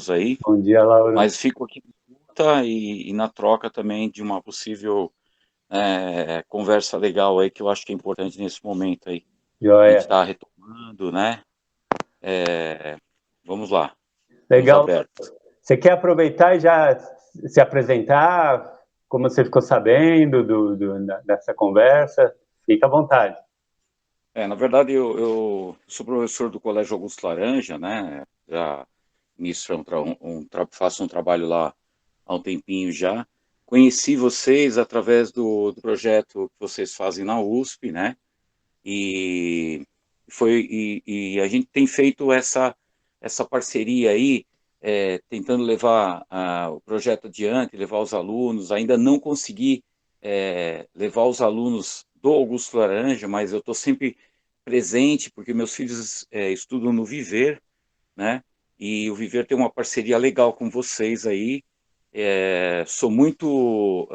todos aí, Bom dia, Laura. mas fico aqui na escuta e na troca também de uma possível conversa legal aí, que eu acho que é importante nesse momento aí. A gente Joia. está retomando, né? Vamos lá, estamos Legal. abertos. Você quer aproveitar e já se apresentar? Como você ficou sabendo dessa conversa? Fica à vontade. Na verdade, eu sou professor do Colégio Augusto Laranja, né? Já ministro faço um trabalho lá há um tempinho já. Conheci vocês através do projeto que vocês fazem na USP, né? E a gente tem feito essa parceria aí, tentando levar o projeto adiante, levar os alunos. Ainda não consegui levar os alunos do Augusto Laranja, mas eu estou sempre presente, porque meus filhos estudam no Viver, né? E o Viver tem uma parceria legal com vocês aí. Sou muito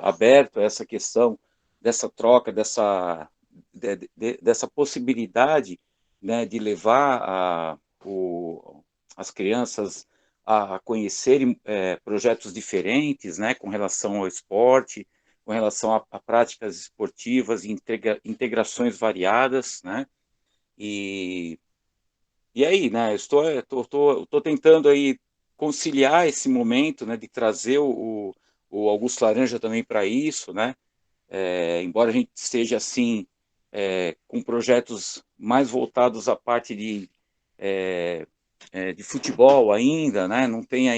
aberto a essa questão dessa troca, dessa possibilidade, né, de levar as crianças a conhecerem projetos diferentes, né, com relação ao esporte, com relação a práticas esportivas, integrações variadas, né, e, e aí, né, estou tentando aí conciliar esse momento, né, de trazer o Augusto Laranja também para isso, né, embora a gente esteja assim com projetos mais voltados à parte de futebol ainda, né? Não tenho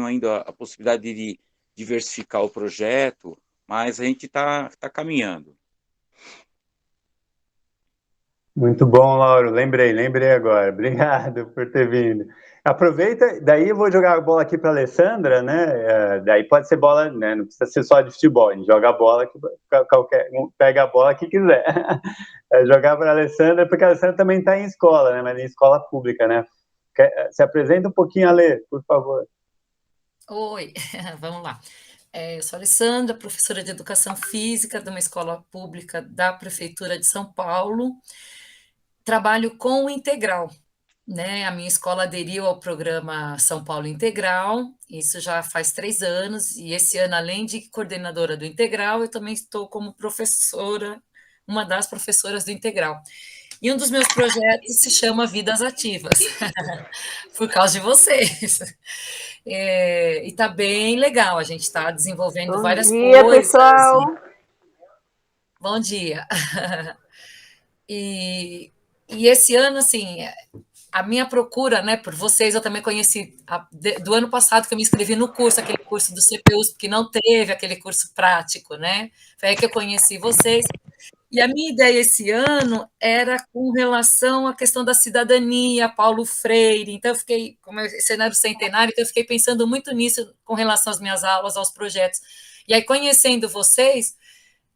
ainda a possibilidade de diversificar o projeto, mas a gente tá caminhando. Muito bom, Lauro. Lembrei agora. Obrigado por ter vindo. Aproveita, daí eu vou jogar a bola aqui para a Alessandra, né? Daí pode ser bola, né? Não precisa ser só de futebol. A gente joga a bola que qualquer um pega a bola que quiser. Jogar para a Alessandra, porque a Alessandra também está em escola, né? Mas em escola pública, né? Se apresenta um pouquinho, Ale, por favor. Oi, vamos lá. Eu sou a Alessandra, professora de Educação Física de uma escola pública da Prefeitura de São Paulo. Trabalho com o integral, né? A minha escola aderiu ao programa São Paulo Integral, isso já faz 3 anos, e esse ano, além de coordenadora do integral, eu também estou como professora, uma das professoras do integral. E um dos meus projetos se chama Vidas Ativas, por causa de vocês. E está bem legal, a gente está desenvolvendo várias coisas. Bom dia, pessoal! Bom dia! E esse ano, assim, a minha procura, né, por vocês, eu também conheci do ano passado que eu me inscrevi no curso, aquele curso do CPUSP, que não teve aquele curso prático, né? Foi aí que eu conheci vocês. E a minha ideia esse ano era com relação à questão da cidadania, Paulo Freire. Então, eu fiquei, como é cenário centenário, então eu fiquei pensando muito nisso com relação às minhas aulas, aos projetos. E aí, conhecendo vocês,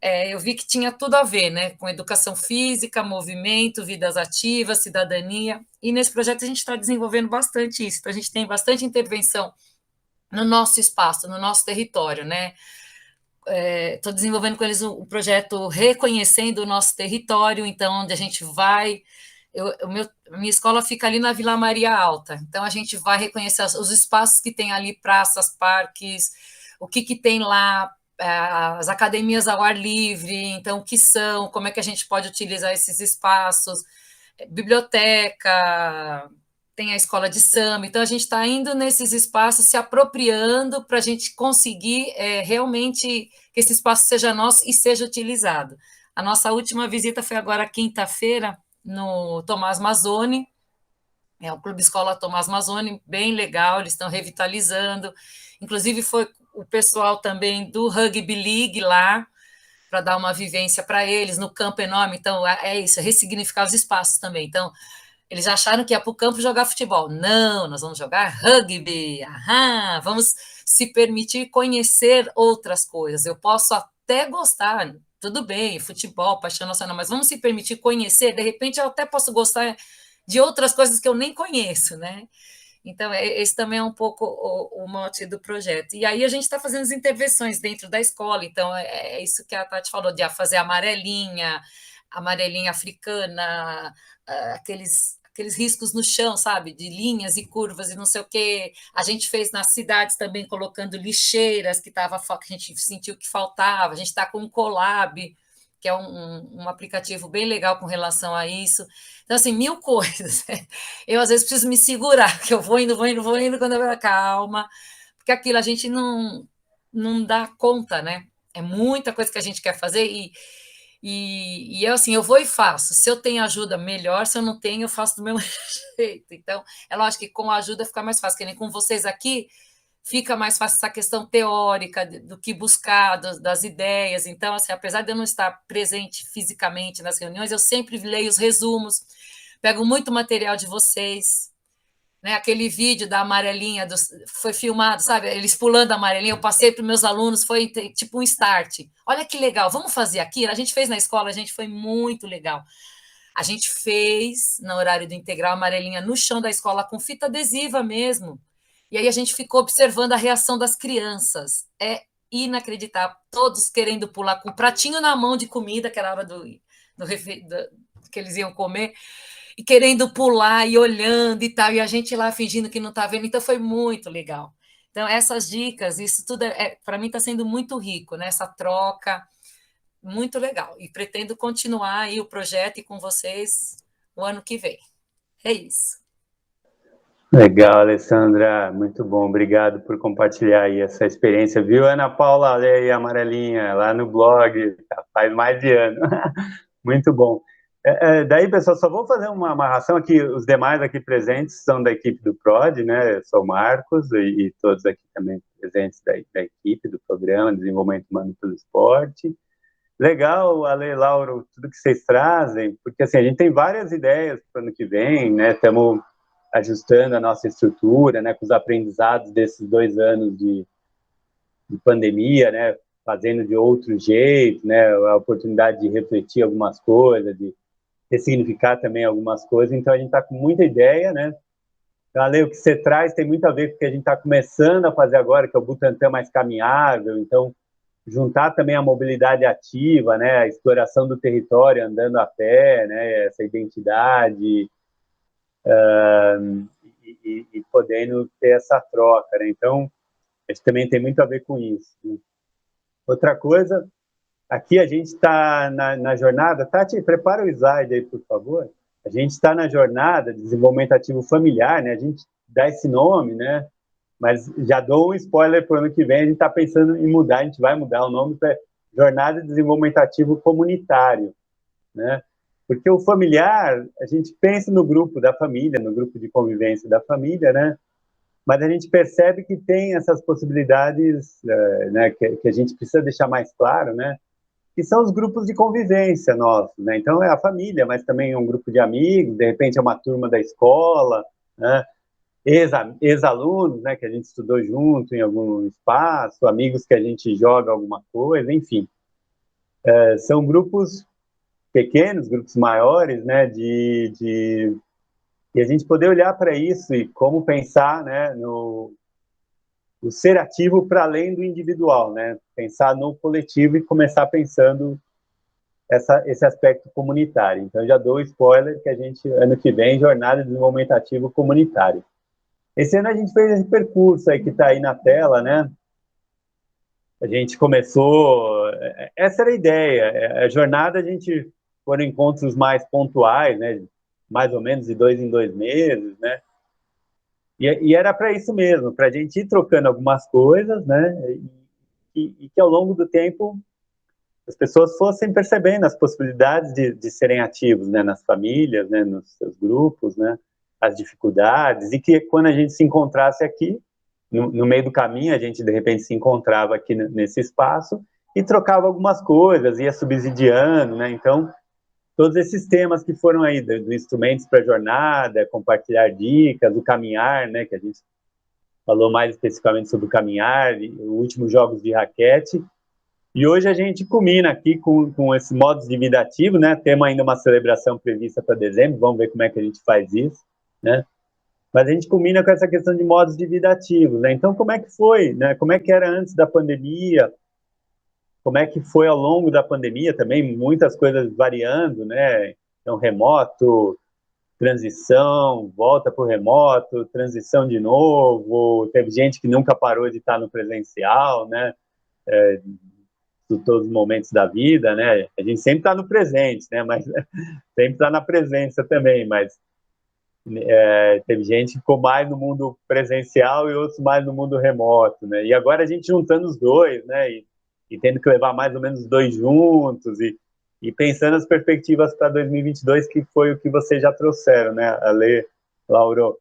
eu vi que tinha tudo a ver, né, com educação física, movimento, vidas ativas, cidadania. E nesse projeto a gente está desenvolvendo bastante isso. Então, a gente tem bastante intervenção no nosso espaço, no nosso território, né? Estou desenvolvendo com eles um projeto reconhecendo o nosso território, então, onde a gente vai. Minha escola fica ali na Vila Maria Alta, então a gente vai reconhecer os espaços que tem ali, praças, parques, o que tem lá, as academias ao ar livre, então, o que são, como é que a gente pode utilizar esses espaços, biblioteca, tem a escola de samba, então a gente está indo nesses espaços, se apropriando para a gente conseguir realmente que esse espaço seja nosso e seja utilizado. A nossa última visita foi agora quinta-feira, no Tomás Mazzoni, o Clube Escola Tomás Mazzoni, bem legal, eles estão revitalizando, inclusive foi o pessoal também do Rugby League lá, para dar uma vivência para eles, no campo enorme, então é isso, ressignificar os espaços também, então eles acharam que ia para o campo jogar futebol. Não, nós vamos jogar rugby. Aham, vamos se permitir conhecer outras coisas. Eu posso até gostar, tudo bem, futebol, paixão nacional, mas vamos se permitir conhecer. De repente, eu até posso gostar de outras coisas que eu nem conheço, né? Então, esse também é um pouco o mote do projeto. E aí a gente está fazendo as intervenções dentro da escola. Então, é isso que a Tati falou, de fazer amarelinha africana, aqueles riscos no chão, sabe? De linhas e curvas e não sei o quê. A gente fez nas cidades também colocando lixeiras que a gente sentiu que faltava. A gente está com um Colab, que é um aplicativo bem legal com relação a isso. Então, assim, 1000 coisas. Eu, às vezes, preciso me segurar, que eu vou indo, quando eu falo, calma, porque aquilo a gente não dá conta, né? É muita coisa que a gente quer fazer e eu, assim, eu vou e faço. Se eu tenho ajuda, melhor. Se eu não tenho, eu faço do mesmo jeito. Então, é lógico que com a ajuda fica mais fácil. Que nem com vocês aqui, fica mais fácil essa questão teórica do que buscar, das ideias. Então, assim, apesar de eu não estar presente fisicamente nas reuniões, eu sempre leio os resumos, pego muito material de vocês, né? Aquele vídeo da amarelinha foi filmado, sabe? Eles pulando a amarelinha, eu passei para os meus alunos, foi tipo um start. Olha que legal, vamos fazer aqui? A gente fez na escola, a gente foi muito legal. A gente fez, no horário do integral, a amarelinha no chão da escola, com fita adesiva mesmo. E aí a gente ficou observando a reação das crianças. É inacreditável. Todos querendo pular com o pratinho na mão de comida, que era a hora que eles iam comer, e querendo pular e olhando e tal, e a gente lá fingindo que não está vendo. Então foi muito legal. Então, essas dicas, isso tudo, para mim está sendo muito rico, né? Essa troca, muito legal. E pretendo continuar aí o projeto e com vocês o ano que vem. É isso. Legal, Alessandra, muito bom, obrigado por compartilhar aí essa experiência, viu, Ana Paula, olha aí a amarelinha, lá no blog, faz mais de ano, muito bom. Daí, pessoal, só vou fazer uma amarração aqui, os demais aqui presentes são da equipe do PROD, né, eu sou o Marcos, e todos aqui também presentes da equipe do programa Desenvolvimento Humano pelo Esporte. Legal, Ale e Lauro, tudo que vocês trazem, porque assim, a gente tem várias ideias para o ano que vem, né, estamos ajustando a nossa estrutura, né, com os aprendizados desses 2 anos de pandemia, né, fazendo de outro jeito, né, a oportunidade de refletir algumas coisas, de ressignificar também algumas coisas, então a gente está com muita ideia, né, então, Ale, o que você traz tem muito a ver com o que a gente está começando a fazer agora, que é o Butantã mais caminhável, então juntar também a mobilidade ativa, né, a exploração do território andando a pé, né, essa identidade, e podendo ter essa troca, né? Então, a gente também tem muito a ver com isso, né? Outra coisa, aqui a gente está na jornada, Tati, prepara o slide aí, por favor. A gente está na jornada de desenvolvimento ativo familiar, né? A gente dá esse nome, né? Mas já dou um spoiler para o ano que vem, a gente está pensando em mudar, a gente vai mudar o nome para Jornada de Desenvolvimento Ativo Comunitário, né? Porque o familiar, a gente pensa no grupo da família, no grupo de convivência da família, né? Mas a gente percebe que tem essas possibilidades, né, que a gente precisa deixar mais claro, né? Que são os grupos de convivência nossos, né? Então é a família, mas também um grupo de amigos, de repente é uma turma da escola, né? Ex-alunos, né, que a gente estudou junto em algum espaço, amigos que a gente joga alguma coisa, enfim. São grupos pequenos, grupos maiores, né, e a gente poder olhar para isso e como pensar, né, no ser ativo para além do individual, né, pensar no coletivo e começar pensando esse aspecto comunitário. Então, já dou spoiler que a gente, ano que vem, Jornada de Desenvolvimento Ativo Comunitário. Esse ano a gente fez esse percurso aí que está aí na tela, né, a gente começou, essa era a ideia, a jornada a gente foram encontros mais pontuais, né, mais ou menos de 2 em 2 meses, né, e era para isso mesmo, para a gente ir trocando algumas coisas, né, e que ao longo do tempo as pessoas fossem percebendo as possibilidades de serem ativos, né, nas famílias, né, nos seus grupos, né, as dificuldades, e que quando a gente se encontrasse aqui, no meio do caminho, a gente de repente se encontrava aqui nesse espaço e trocava algumas coisas, ia subsidiando, né, então todos esses temas que foram aí, do instrumentos para a jornada, compartilhar dicas, o caminhar, né, que a gente falou mais especificamente sobre o caminhar, o último Jogos de Raquete, e hoje a gente culmina aqui com esse modos de vida ativo, né, temos ainda uma celebração prevista para dezembro, vamos ver como é que a gente faz isso, né, mas a gente culmina com essa questão de modos de vida ativos, né, então como é que foi, né, como é que era antes da pandemia, como é que foi ao longo da pandemia também, muitas coisas variando, né, então remoto, transição, volta para o remoto, transição de novo, teve gente que nunca parou de estar no presencial, né? De todos os momentos da vida, né? A gente sempre está no presente, né? Mas sempre está na presença também, mas teve gente que ficou mais no mundo presencial e outros mais no mundo remoto, né? E agora a gente juntando os dois, né? E tendo que levar mais ou menos os dois juntos e pensando as perspectivas para 2022, que foi o que vocês já trouxeram, né? Ale, Lauro.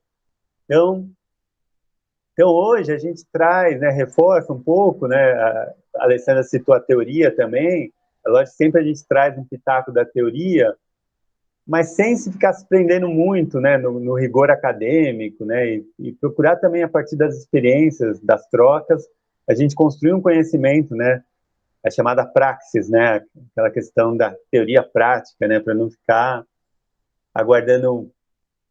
Então hoje a gente traz, né, reforça um pouco, né, a Alessandra citou a teoria também, é lógico que sempre a gente traz um pitaco da teoria, mas sem se ficar se prendendo muito, né, no rigor acadêmico, né, e procurar também a partir das experiências, das trocas, a gente construir um conhecimento, né, a chamada praxis, né, aquela questão da teoria prática, né, para não ficar aguardando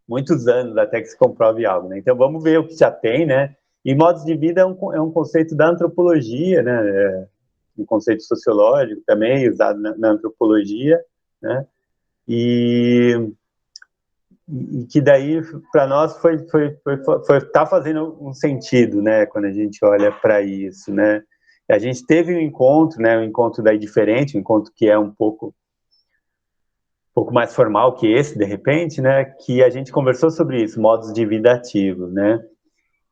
muitos anos até que se comprove algo, né? Então vamos ver o que já tem, né? E modos de vida é um conceito da antropologia, né? Um conceito sociológico também usado na antropologia, né? E que daí para nós tá fazendo um sentido, né? Quando a gente olha para isso, né? A gente teve um encontro, né? Um encontro daí diferente, um encontro que é um pouco mais formal que esse, de repente, né, que a gente conversou sobre isso, modos de vida ativos, né,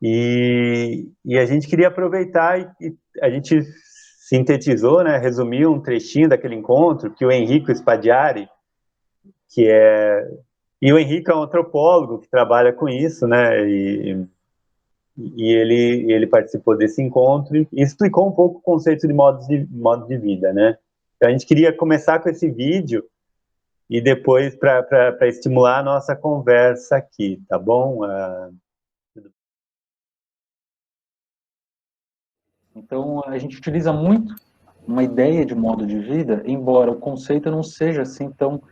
e a gente queria aproveitar e a gente sintetizou, né, resumiu um trechinho daquele encontro que o Enrico Spadiari, e o Henrique é um antropólogo que trabalha com isso, né, e ele participou desse encontro e explicou um pouco o conceito de modo de vida, né. Então a gente queria começar com esse vídeo e depois para estimular a nossa conversa aqui, tá bom? Então, a gente utiliza muito uma ideia de modo de vida, embora o conceito não seja assim tão...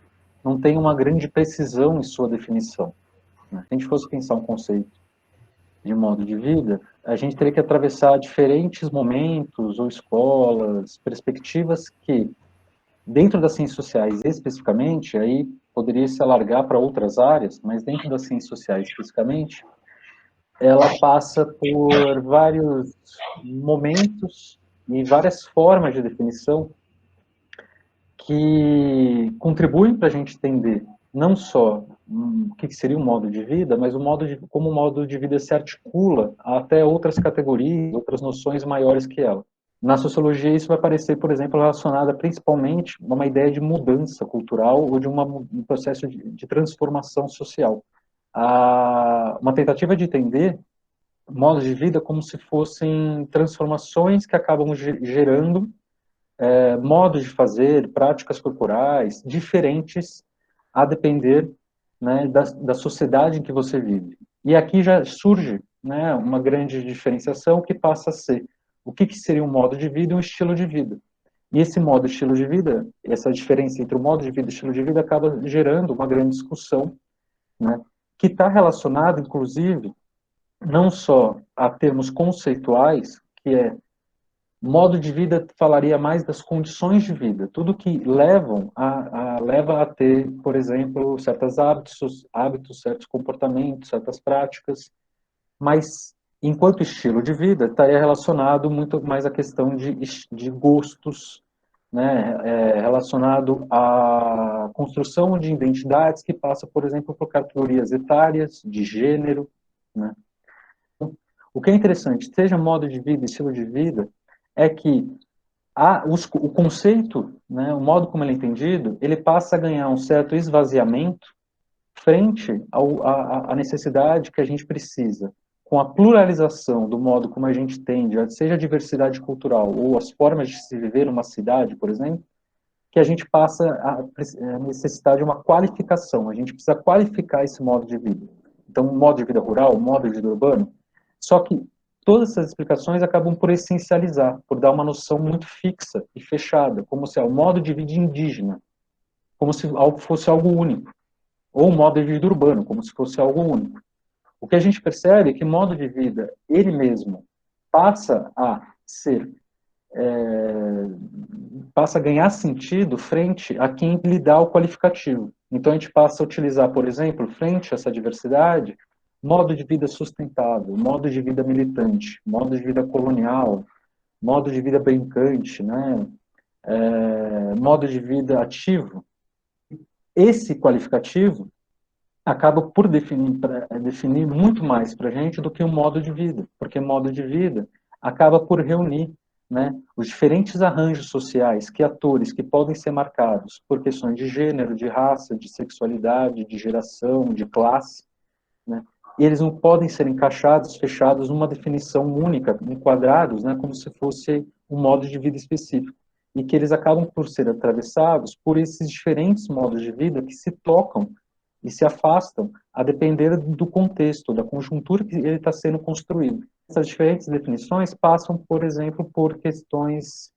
não tenha uma grande precisão em sua definição, né? Se a gente fosse pensar um conceito de modo de vida, a gente teria que atravessar diferentes momentos ou escolas, perspectivas que, dentro das ciências sociais especificamente, aí poderia se alargar para outras áreas, mas dentro das ciências sociais especificamente, ela passa por vários momentos e várias formas de definição que contribuem para a gente entender não só o que seria um modo de vida, mas como o modo de vida se articula até outras categorias, outras noções maiores que ela. Na sociologia, isso vai aparecer, por exemplo, relacionada principalmente a uma ideia de mudança cultural ou de um processo de transformação social. Uma tentativa de entender modos de vida como se fossem transformações que acabam gerando modos de fazer, práticas corporais diferentes a depender, né, da sociedade em que você vive. E aqui já surge, né, uma grande diferenciação que passa a ser o que seria um modo de vida e um estilo de vida. E esse modo e estilo de vida, essa diferença entre o modo de vida e o estilo de vida acaba gerando uma grande discussão, né, que está relacionada, inclusive, não só a termos conceituais, que é modo de vida falaria mais das condições de vida, tudo que leva a ter, por exemplo, certos hábitos, certos comportamentos, certas práticas, mas enquanto estilo de vida estaria relacionado muito mais à questão de gostos, né, relacionado à construção de identidades que passa, por exemplo, por categorias etárias, de gênero, né. O que é interessante, seja modo de vida, estilo de vida, é que o conceito, né, o modo como ele é entendido, ele passa a ganhar um certo esvaziamento frente à necessidade que a gente precisa, com a pluralização do modo como a gente tende, seja a diversidade cultural ou as formas de se viver numa cidade, por exemplo, que a gente passa a necessitar de uma qualificação, a gente precisa qualificar esse modo de vida. Então, o modo de vida rural, o modo de vida urbano, só que todas essas explicações acabam por essencializar, por dar uma noção muito fixa e fechada, como se o modo de vida indígena, como se algo fosse algo único, ou o modo de vida urbano, como se fosse algo único. O que a gente percebe é que o modo de vida, ele mesmo, passa a ganhar sentido frente a quem lhe dá o qualificativo. Então, a gente passa a utilizar, por exemplo, frente a essa diversidade, modo de vida sustentável, modo de vida militante, modo de vida colonial, modo de vida brincante, né? Modo de vida ativo. Esse qualificativo acaba por definir muito mais para a gente do que o modo de vida, porque o modo de vida acaba por reunir, né, os diferentes arranjos sociais que atores que podem ser marcados por questões de gênero, de raça, de sexualidade, de geração, de classe, né, e eles não podem ser encaixados, fechados numa definição única, enquadrados, né, como se fosse um modo de vida específico, e que eles acabam por ser atravessados por esses diferentes modos de vida que se tocam e se afastam a depender do contexto, da conjuntura que ele está sendo construído. Essas diferentes definições passam, por exemplo, por questões,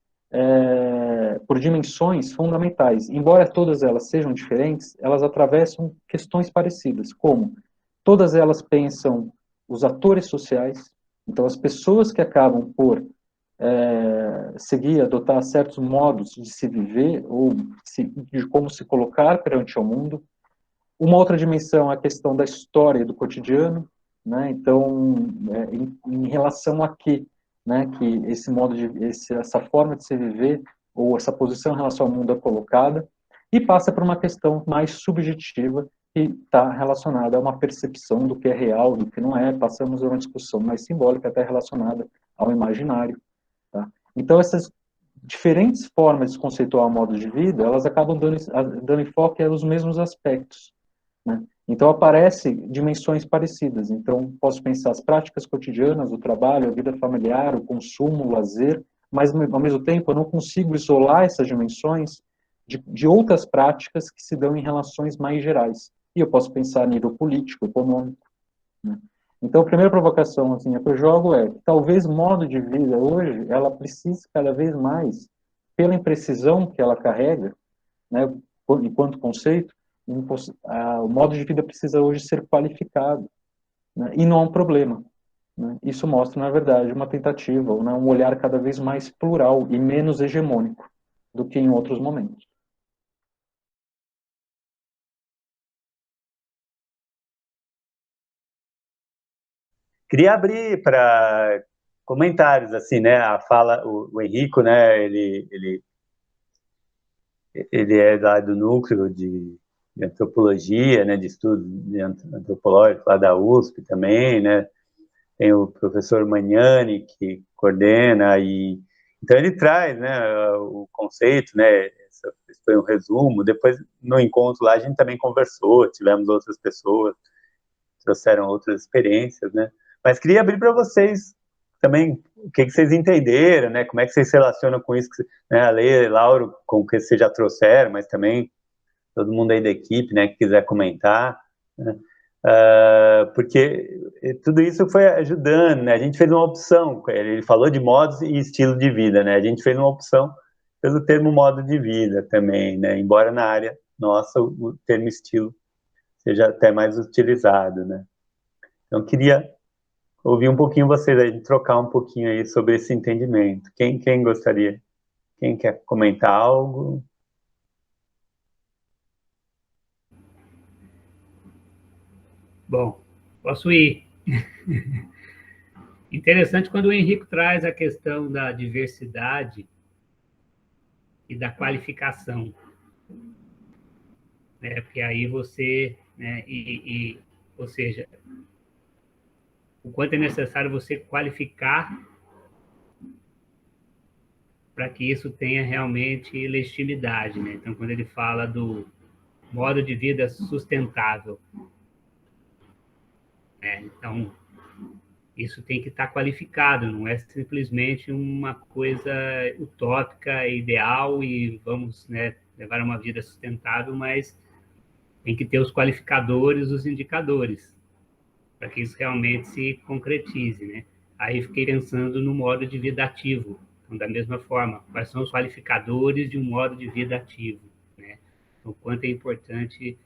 por dimensões fundamentais. Embora todas elas sejam diferentes, elas atravessam questões parecidas, como todas elas pensam os atores sociais, então as pessoas que acabam por seguir, adotar certos modos de se viver ou de como se colocar perante o mundo. Uma outra dimensão é a questão da história e do cotidiano, né? Então, em relação a quê, né? Que esse modo essa forma de se viver ou essa posição em relação ao mundo é colocada, e passa por uma questão mais subjetiva que está relacionada a uma percepção do que é real, do que não é. Passamos a uma discussão mais simbólica, até relacionada ao imaginário. Tá? Então, essas diferentes formas de conceituar o modo de vida, elas acabam dando enfoque aos mesmos aspectos. Né? Então, aparecem dimensões parecidas. Então, posso pensar as práticas cotidianas, o trabalho, a vida familiar, o consumo, o lazer, mas, ao mesmo tempo, eu não consigo isolar essas dimensões de outras práticas que se dão em relações mais gerais. E eu posso pensar a nível político, econômico. Né? Então, a primeira provocação assim, que eu jogo é que talvez o modo de vida hoje, ela precise cada vez mais, pela imprecisão que ela carrega, né, enquanto conceito, o modo de vida precisa hoje ser qualificado, né, e não é um problema. Né? Isso mostra, na verdade, uma tentativa, né, um olhar cada vez mais plural e menos hegemônico do que em outros momentos. Queria abrir para comentários, assim, né? A fala, o Henrico, né? Ele é lá do núcleo de antropologia, né? De estudos antropológicos lá da USP também, né? Tem o professor Magnani que coordena e então ele traz, né? O conceito, né? Esse foi um resumo. Depois no encontro lá a gente também conversou, tivemos outras pessoas trouxeram outras experiências, né? Mas queria abrir para vocês também o que vocês entenderam, né? Como é que vocês se relacionam com isso, né? A Leila e Lauro, com o que vocês já trouxeram, mas também todo mundo aí da equipe, né? Que quiser comentar, né? Porque tudo isso foi ajudando, né? A gente fez uma opção, ele falou de modos e estilo de vida, né? A gente fez uma opção pelo termo modo de vida também, né? Embora na área nossa o termo estilo seja até mais utilizado, né? Então, queria ouvir um pouquinho vocês aí, trocar um pouquinho aí sobre esse entendimento. Quem gostaria? Quem quer comentar algo? Bom, posso ir. Interessante quando o Henrico traz a questão da diversidade e da qualificação. Né? Porque aí você, né, ou seja, o quanto é necessário você qualificar para que isso tenha realmente legitimidade. Né? Então, quando ele fala do modo de vida sustentável, né? Então, isso tem que estar qualificado, não é simplesmente uma coisa utópica, ideal e vamos, né, levar uma vida sustentável, mas tem que ter os qualificadores, os indicadores, para que isso realmente se concretize, né? Aí fiquei pensando no modo de vida ativo. Então, da mesma forma, quais são os qualificadores de um modo de vida ativo, né? O quanto é importante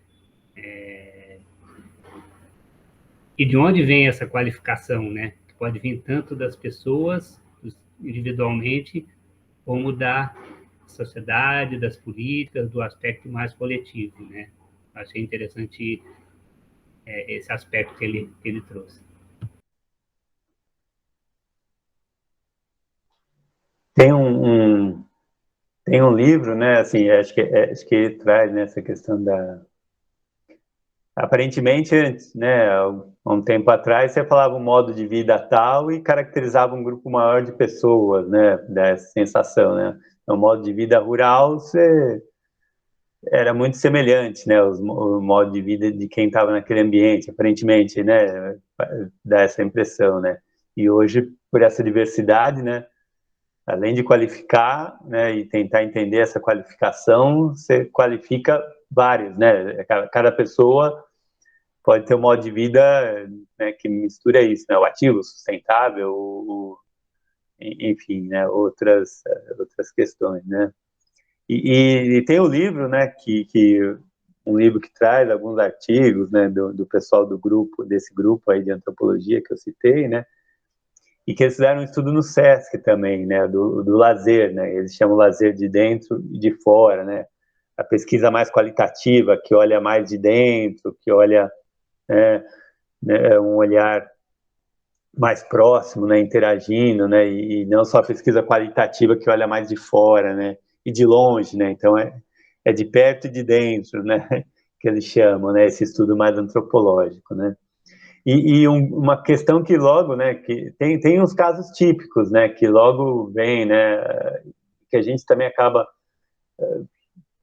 e de onde vem essa qualificação, né? Que pode vir tanto das pessoas individualmente, como da sociedade, das políticas, do aspecto mais coletivo, né? Achei interessante esse aspecto que ele trouxe. Tem um livro, né, assim, acho que ele traz, né, essa questão da... Aparentemente, antes, né, há um tempo atrás, você falava um modo de vida tal e caracterizava um grupo maior de pessoas, né, dessa sensação, né. O modo de vida rural, era muito semelhante, né, o modo de vida de quem estava naquele ambiente, aparentemente, né, dá essa impressão, né. E hoje, por essa diversidade, né, além de qualificar, né, e tentar entender essa qualificação, você qualifica vários, né, cada pessoa pode ter um modo de vida, né, que mistura isso, né, o ativo, o sustentável, enfim, né, outras questões, né. E tem o livro, né, um livro que traz alguns artigos, né, do pessoal desse grupo aí de antropologia que eu citei, né, e que eles fizeram um estudo no SESC também, né, do lazer, né, eles chamam lazer de dentro e de fora, né, a pesquisa mais qualitativa, que olha mais de dentro, que olha, né, um olhar mais próximo, né, interagindo, né, e não só a pesquisa qualitativa que olha mais de fora, né, e de longe, né, então é de perto e de dentro, né, que eles chamam, né, esse estudo mais antropológico, né. E uma questão que logo, né, que tem uns casos típicos, né, que logo vem, né, que a gente também acaba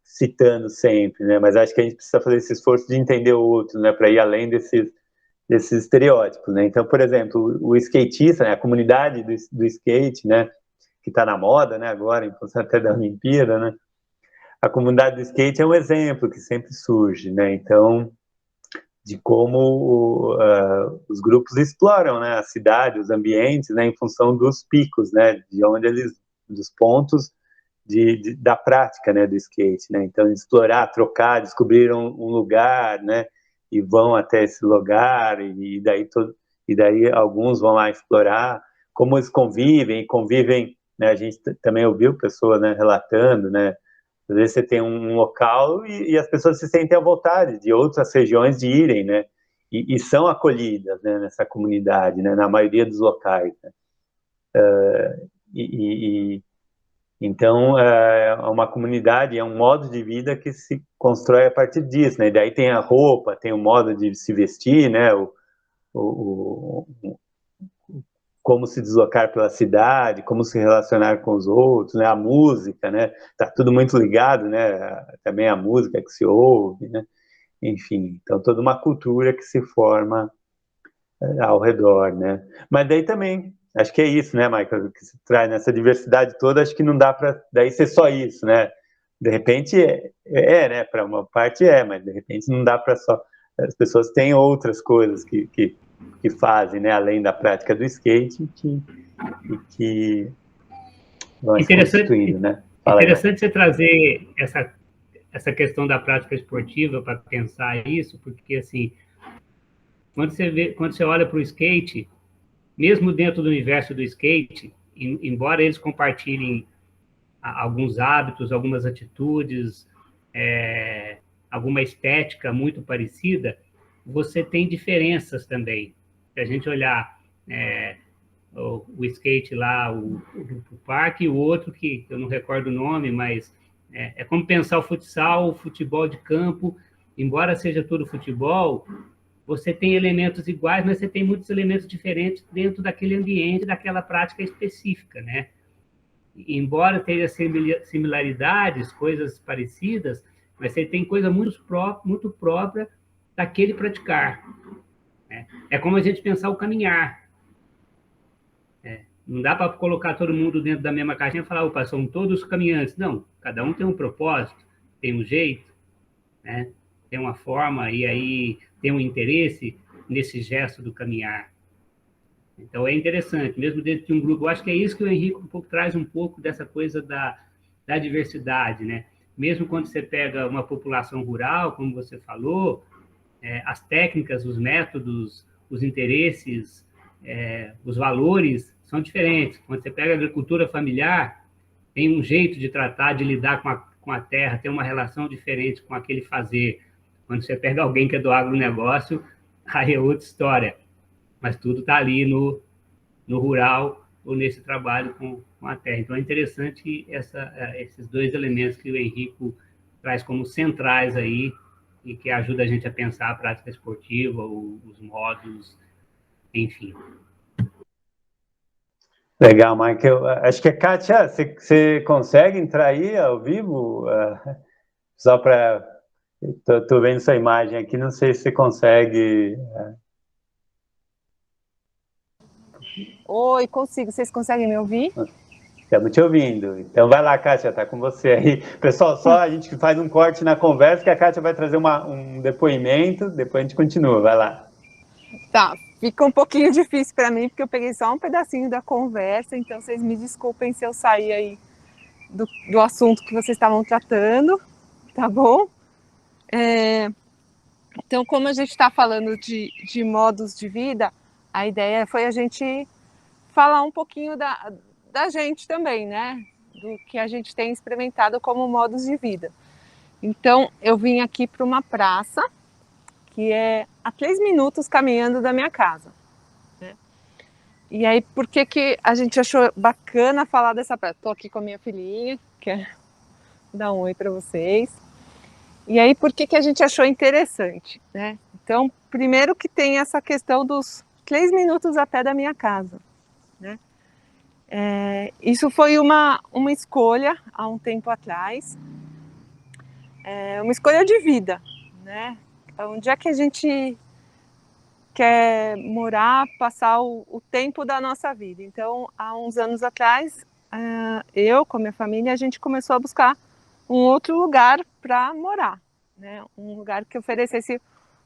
citando sempre, né, mas acho que a gente precisa fazer esse esforço de entender o outro, né, para ir além desses estereótipos, né. Então, por exemplo, o skatista, né, a comunidade do skate, né, que está na moda, né, agora, em função até da Olimpíada, né, a comunidade do skate é um exemplo que sempre surge, né, então, de como os grupos exploram, né, a cidade, os ambientes, né, em função dos picos, né, dos pontos da prática, né, do skate, né, então explorar, trocar, descobriram um lugar, né, e vão até esse lugar, e daí alguns vão lá explorar, como eles convivem, né, a gente também ouviu pessoas, né, relatando, né, às vezes você tem um local e as pessoas se sentem à vontade de outras regiões de irem, né? E são acolhidas, né, nessa comunidade, né, na maioria dos locais. Né? Então, é uma comunidade, é um modo de vida que se constrói a partir disso, né? E daí tem a roupa, tem o modo de se vestir, né? Como se deslocar pela cidade, como se relacionar com os outros, né? A música, né? Tá tudo muito ligado, né? Também a música que se ouve, né? Enfim, então toda uma cultura que se forma ao redor, né? Mas daí também, acho que é isso, né, Michael, que se traz nessa diversidade toda, acho que não dá para daí ser só isso, né? De repente né? Para uma parte mas de repente não dá para só. As pessoas têm outras coisas que fazem, né, além da prática do skate, que vão se constituindo, né? Interessante você trazer essa questão da prática esportiva para pensar isso, porque, assim, quando você olha para o skate, mesmo dentro do universo do skate, embora eles compartilhem alguns hábitos, algumas atitudes, alguma estética muito parecida, você tem diferenças também. Se a gente olhar o skate lá, o parque, e o outro que eu não recordo o nome, mas é como pensar o futsal, o futebol de campo, embora seja tudo futebol, você tem elementos iguais, mas você tem muitos elementos diferentes dentro daquele ambiente, daquela prática específica, né? Embora tenha similaridades, coisas parecidas, mas você tem coisa muito própria daquele praticar. Né? É como a gente pensar o caminhar. Não dá para colocar todo mundo dentro da mesma caixinha e falar, opa, são todos caminhantes. Não, cada um tem um propósito, tem um jeito, né? Tem uma forma, e aí tem um interesse nesse gesto do caminhar. Então, é interessante, mesmo dentro de um grupo. Eu acho que é isso que o Henrique traz um pouco dessa coisa da diversidade, né? Mesmo quando você pega uma população rural, como você falou, as técnicas, os métodos, os interesses, os valores são diferentes. Quando você pega a agricultura familiar, tem um jeito de tratar, de lidar com a terra, tem uma relação diferente com aquele fazer. Quando você pega alguém que é do agronegócio, aí é outra história. Mas tudo está ali no rural ou nesse trabalho com a terra. Então, é interessante esses dois elementos que o Henrico traz como centrais aí e que ajuda a gente a pensar a prática esportiva, os modos, enfim. Legal, Michael. Acho que a Kátia, você consegue entrar aí ao vivo? Só para... Estou vendo sua imagem aqui, não sei se você consegue... Oi, consigo. Vocês conseguem me ouvir? Estamos te ouvindo. Então vai lá, Kátia, está com você aí. Pessoal, só a gente faz um corte na conversa, que a Kátia vai trazer um depoimento, depois a gente continua, vai lá. Tá, fica um pouquinho difícil para mim, porque eu peguei só um pedacinho da conversa, então vocês me desculpem se eu sair aí do assunto que vocês estavam tratando, tá bom? Então, como a gente está falando de modos de vida, a ideia foi a gente falar um pouquinho da gente também, né? Do que a gente tem experimentado como modos de vida. Então, eu vim aqui para uma praça que é a 3 minutos caminhando da minha casa, né? E aí, por que a gente achou bacana falar dessa praça? Estou aqui com a minha filhinha, quer dar um oi para vocês. E aí, por que a gente achou interessante, né? Então, primeiro que tem essa questão dos 3 minutos a pé da minha casa, né? Isso foi uma escolha há um tempo atrás, uma escolha de vida, né? Onde é que a gente quer morar, passar o tempo da nossa vida? Então, há uns anos atrás, eu com a minha família, a gente começou a buscar um outro lugar para morar, né? Um lugar que oferecesse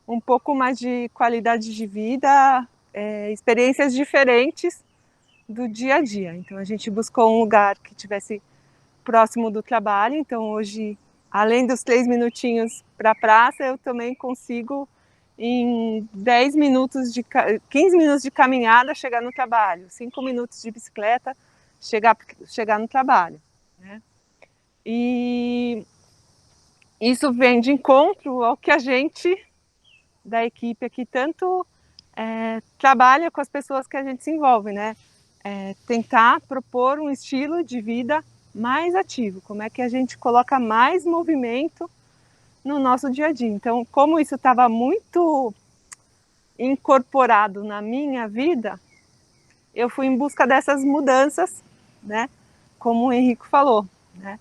um pouco mais de qualidade de vida, experiências diferentes do dia a dia. Então, a gente buscou um lugar que tivesse próximo do trabalho. Então, hoje, além dos 3 minutinhos para a praça, eu também consigo, em 15 minutos de caminhada, chegar no trabalho, 5 minutos de bicicleta, chegar no trabalho, né? E isso vem de encontro ao que a gente, da equipe aqui, tanto trabalha com as pessoas que a gente se envolve, né? Tentar propor um estilo de vida mais ativo, como é que a gente coloca mais movimento no nosso dia a dia. Então, como isso estava muito incorporado na minha vida, eu fui em busca dessas mudanças, né? Como o Henrico falou, né?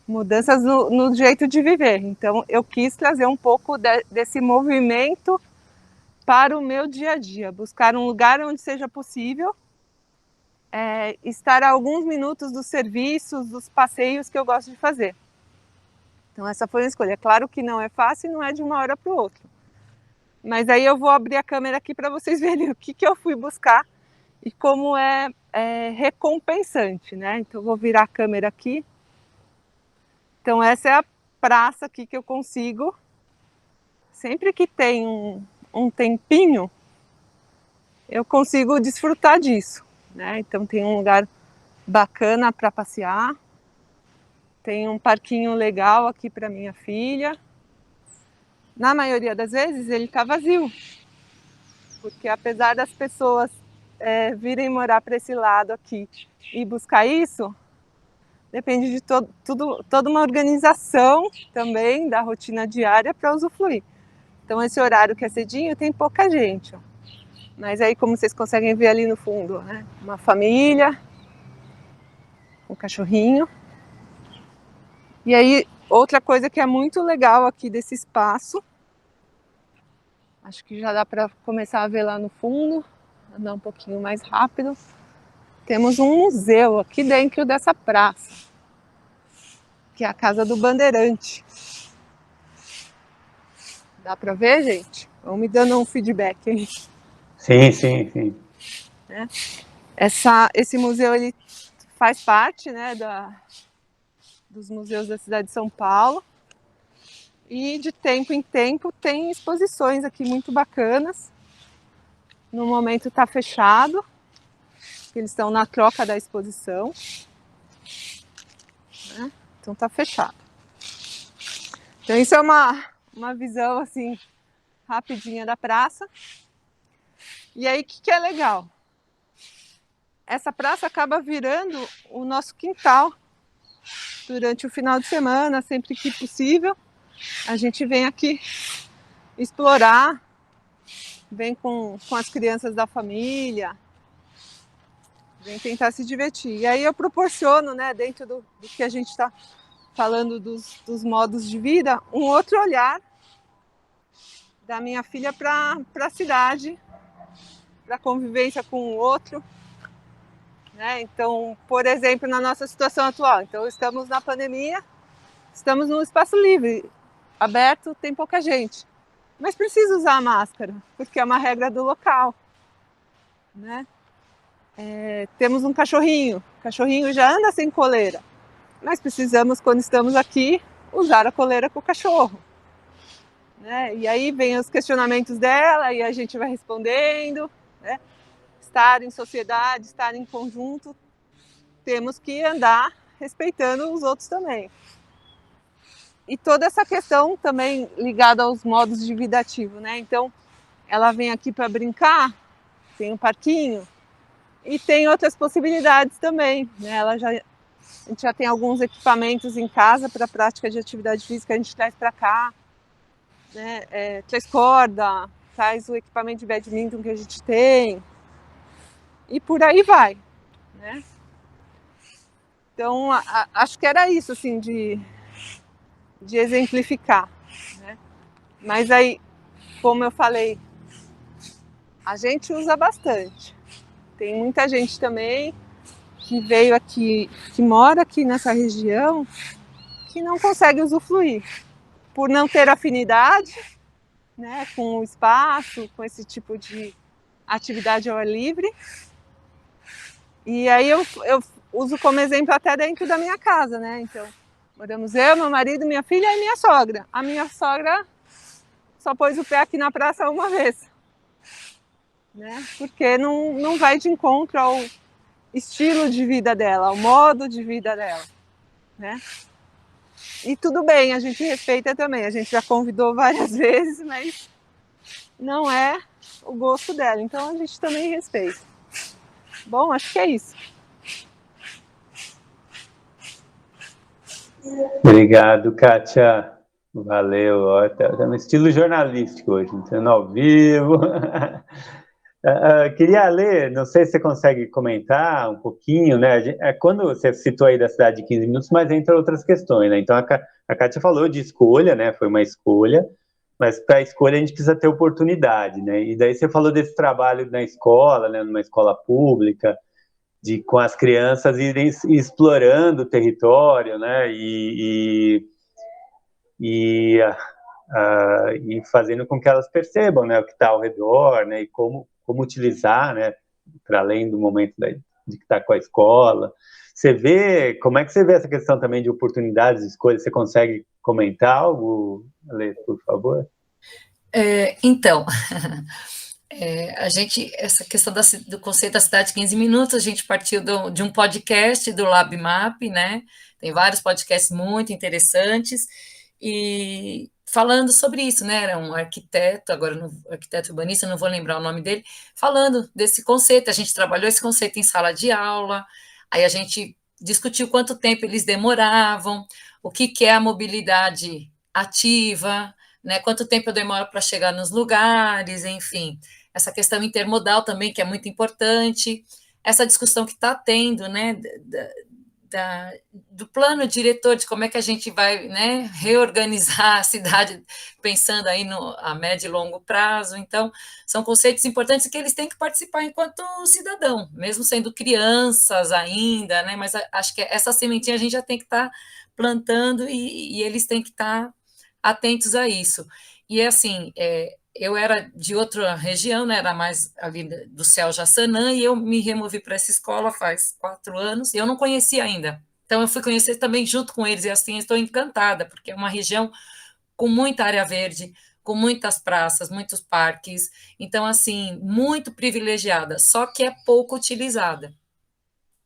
Mudanças no jeito de viver. Então, eu quis trazer um pouco desse movimento para o meu dia a dia, buscar um lugar onde seja possível estar a alguns minutos dos serviços, dos passeios que eu gosto de fazer. Então, essa foi a escolha. Claro que não é fácil e não é de uma hora para o outro. Mas aí eu vou abrir a câmera aqui para vocês verem o que eu fui buscar e como é recompensante, né? Então, eu vou virar a câmera aqui. Então, essa é a praça aqui que eu consigo, sempre que tem um tempinho, eu consigo desfrutar disso, né? Então, tem um lugar bacana para passear, tem um parquinho legal aqui para minha filha. Na maioria das vezes ele está vazio, porque apesar das pessoas virem morar para esse lado aqui e buscar isso, depende de toda uma organização também da rotina diária para usufruir. Então, esse horário que é cedinho tem pouca gente, ó. Mas aí, como vocês conseguem ver ali no fundo, né? Uma família, um cachorrinho. E aí, outra coisa que é muito legal aqui desse espaço, acho que já dá para começar a ver lá no fundo, andar um pouquinho mais rápido. Temos um museu aqui dentro dessa praça, que é a Casa do Bandeirante. Dá para ver, gente? Vão me dando um feedback aí. Sim. Esse museu, ele faz parte, né, dos museus da cidade de São Paulo. E de tempo em tempo tem exposições aqui muito bacanas. No momento está fechado, eles estão na troca da exposição, né? Então está fechado. Então isso é uma visão assim rapidinha da praça. E aí, o que é legal? Essa praça acaba virando o nosso quintal durante o final de semana, sempre que possível. A gente vem aqui explorar, vem com as crianças da família, vem tentar se divertir. E aí eu proporciono, né, dentro do que a gente está falando dos modos de vida, um outro olhar da minha filha para a cidade, para a convivência com o outro. Né? Então, por exemplo, na nossa situação atual, então estamos na pandemia, estamos num espaço livre, aberto, tem pouca gente. Mas precisa usar a máscara, porque é uma regra do local. Né? Temos um cachorrinho, o cachorrinho já anda sem coleira, mas precisamos, quando estamos aqui, usar a coleira com o cachorro. Né? E aí vem os questionamentos dela e a gente vai respondendo. Né? Estar em sociedade, estar em conjunto, temos que andar respeitando os outros também. E toda essa questão também ligada aos modos de vida ativo, né? Então, ela vem aqui para brincar, tem um parquinho e tem outras possibilidades também, né? A gente já tem alguns equipamentos em casa para prática de atividade física, a gente traz para cá, né? Traz corda, traz o equipamento de badminton que a gente tem e por aí vai, né? Então, acho que era isso, assim, de exemplificar. Né? Mas aí, como eu falei, a gente usa bastante. Tem muita gente também que veio aqui, que mora aqui nessa região, que não consegue usufruir, por não ter afinidade, né, com o espaço, com esse tipo de atividade ao ar livre. E aí eu uso como exemplo até dentro da minha casa, né? Então, moramos eu, meu marido, minha filha e minha sogra. A minha sogra só pôs o pé aqui na praça uma vez, né? Porque não vai de encontro ao estilo de vida dela, ao modo de vida dela, né? E tudo bem, a gente respeita também. A gente já convidou várias vezes, mas não é o gosto dela. Então a gente também respeita. Bom, acho que é isso. Obrigado, Kátia. Valeu. Tá no estilo jornalístico hoje, entrando ao vivo. Queria ler, não sei se você consegue comentar um pouquinho, né? Quando você citou aí da cidade de 15 minutos, mas entra outras questões, né? Então a Kátia falou de escolha, né? Foi uma escolha, mas para a escolha a gente precisa ter oportunidade, né? E daí você falou desse trabalho na escola, né? Numa escola pública, com as crianças irem explorando o território, né? E fazendo com que elas percebam, né, o que está ao redor, né, e como utilizar, né, para além do momento de que está com a escola. Como é que você vê essa questão também de oportunidades de escolha? Você consegue comentar algo, Ale, por favor? Então, essa questão do conceito da cidade de 15 minutos, a gente partiu de um podcast do LabMap, né? Tem vários podcasts muito interessantes, e falando sobre isso, né? Era um arquiteto, arquiteto urbanista, não vou lembrar o nome dele, falando desse conceito. A gente trabalhou esse conceito em sala de aula, aí a gente discutiu quanto tempo eles demoravam, o que é a mobilidade ativa, né? Quanto tempo eu demoro para chegar nos lugares, enfim. Essa questão intermodal também, que é muito importante. Essa discussão que está tendo, né? Do plano diretor, de como é que a gente vai, né, reorganizar a cidade, pensando aí a médio e longo prazo. Então, são conceitos importantes que eles têm que participar enquanto cidadão, mesmo sendo crianças ainda, né, mas acho que essa sementinha a gente já tem que estar plantando e eles têm que estar atentos a isso. E, assim, eu era de outra região, né, era mais ali do Céu Jaçanã, e eu me removi para essa escola faz 4 anos, e eu não conhecia ainda. Então, eu fui conhecer também junto com eles, e assim, estou encantada, porque é uma região com muita área verde, com muitas praças, muitos parques, então, assim, muito privilegiada, só que é pouco utilizada.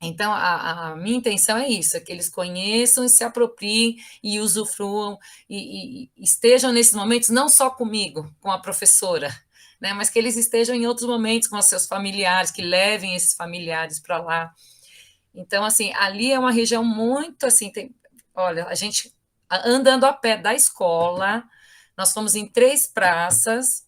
Então, a minha intenção é isso, é que eles conheçam e se apropriem e usufruam e estejam nesses momentos não só comigo, com a professora, né, mas que eles estejam em outros momentos com os seus familiares, que levem esses familiares para lá. Então, assim, ali é uma região muito, assim, olha, a gente andando a pé da escola, nós fomos em 3 praças,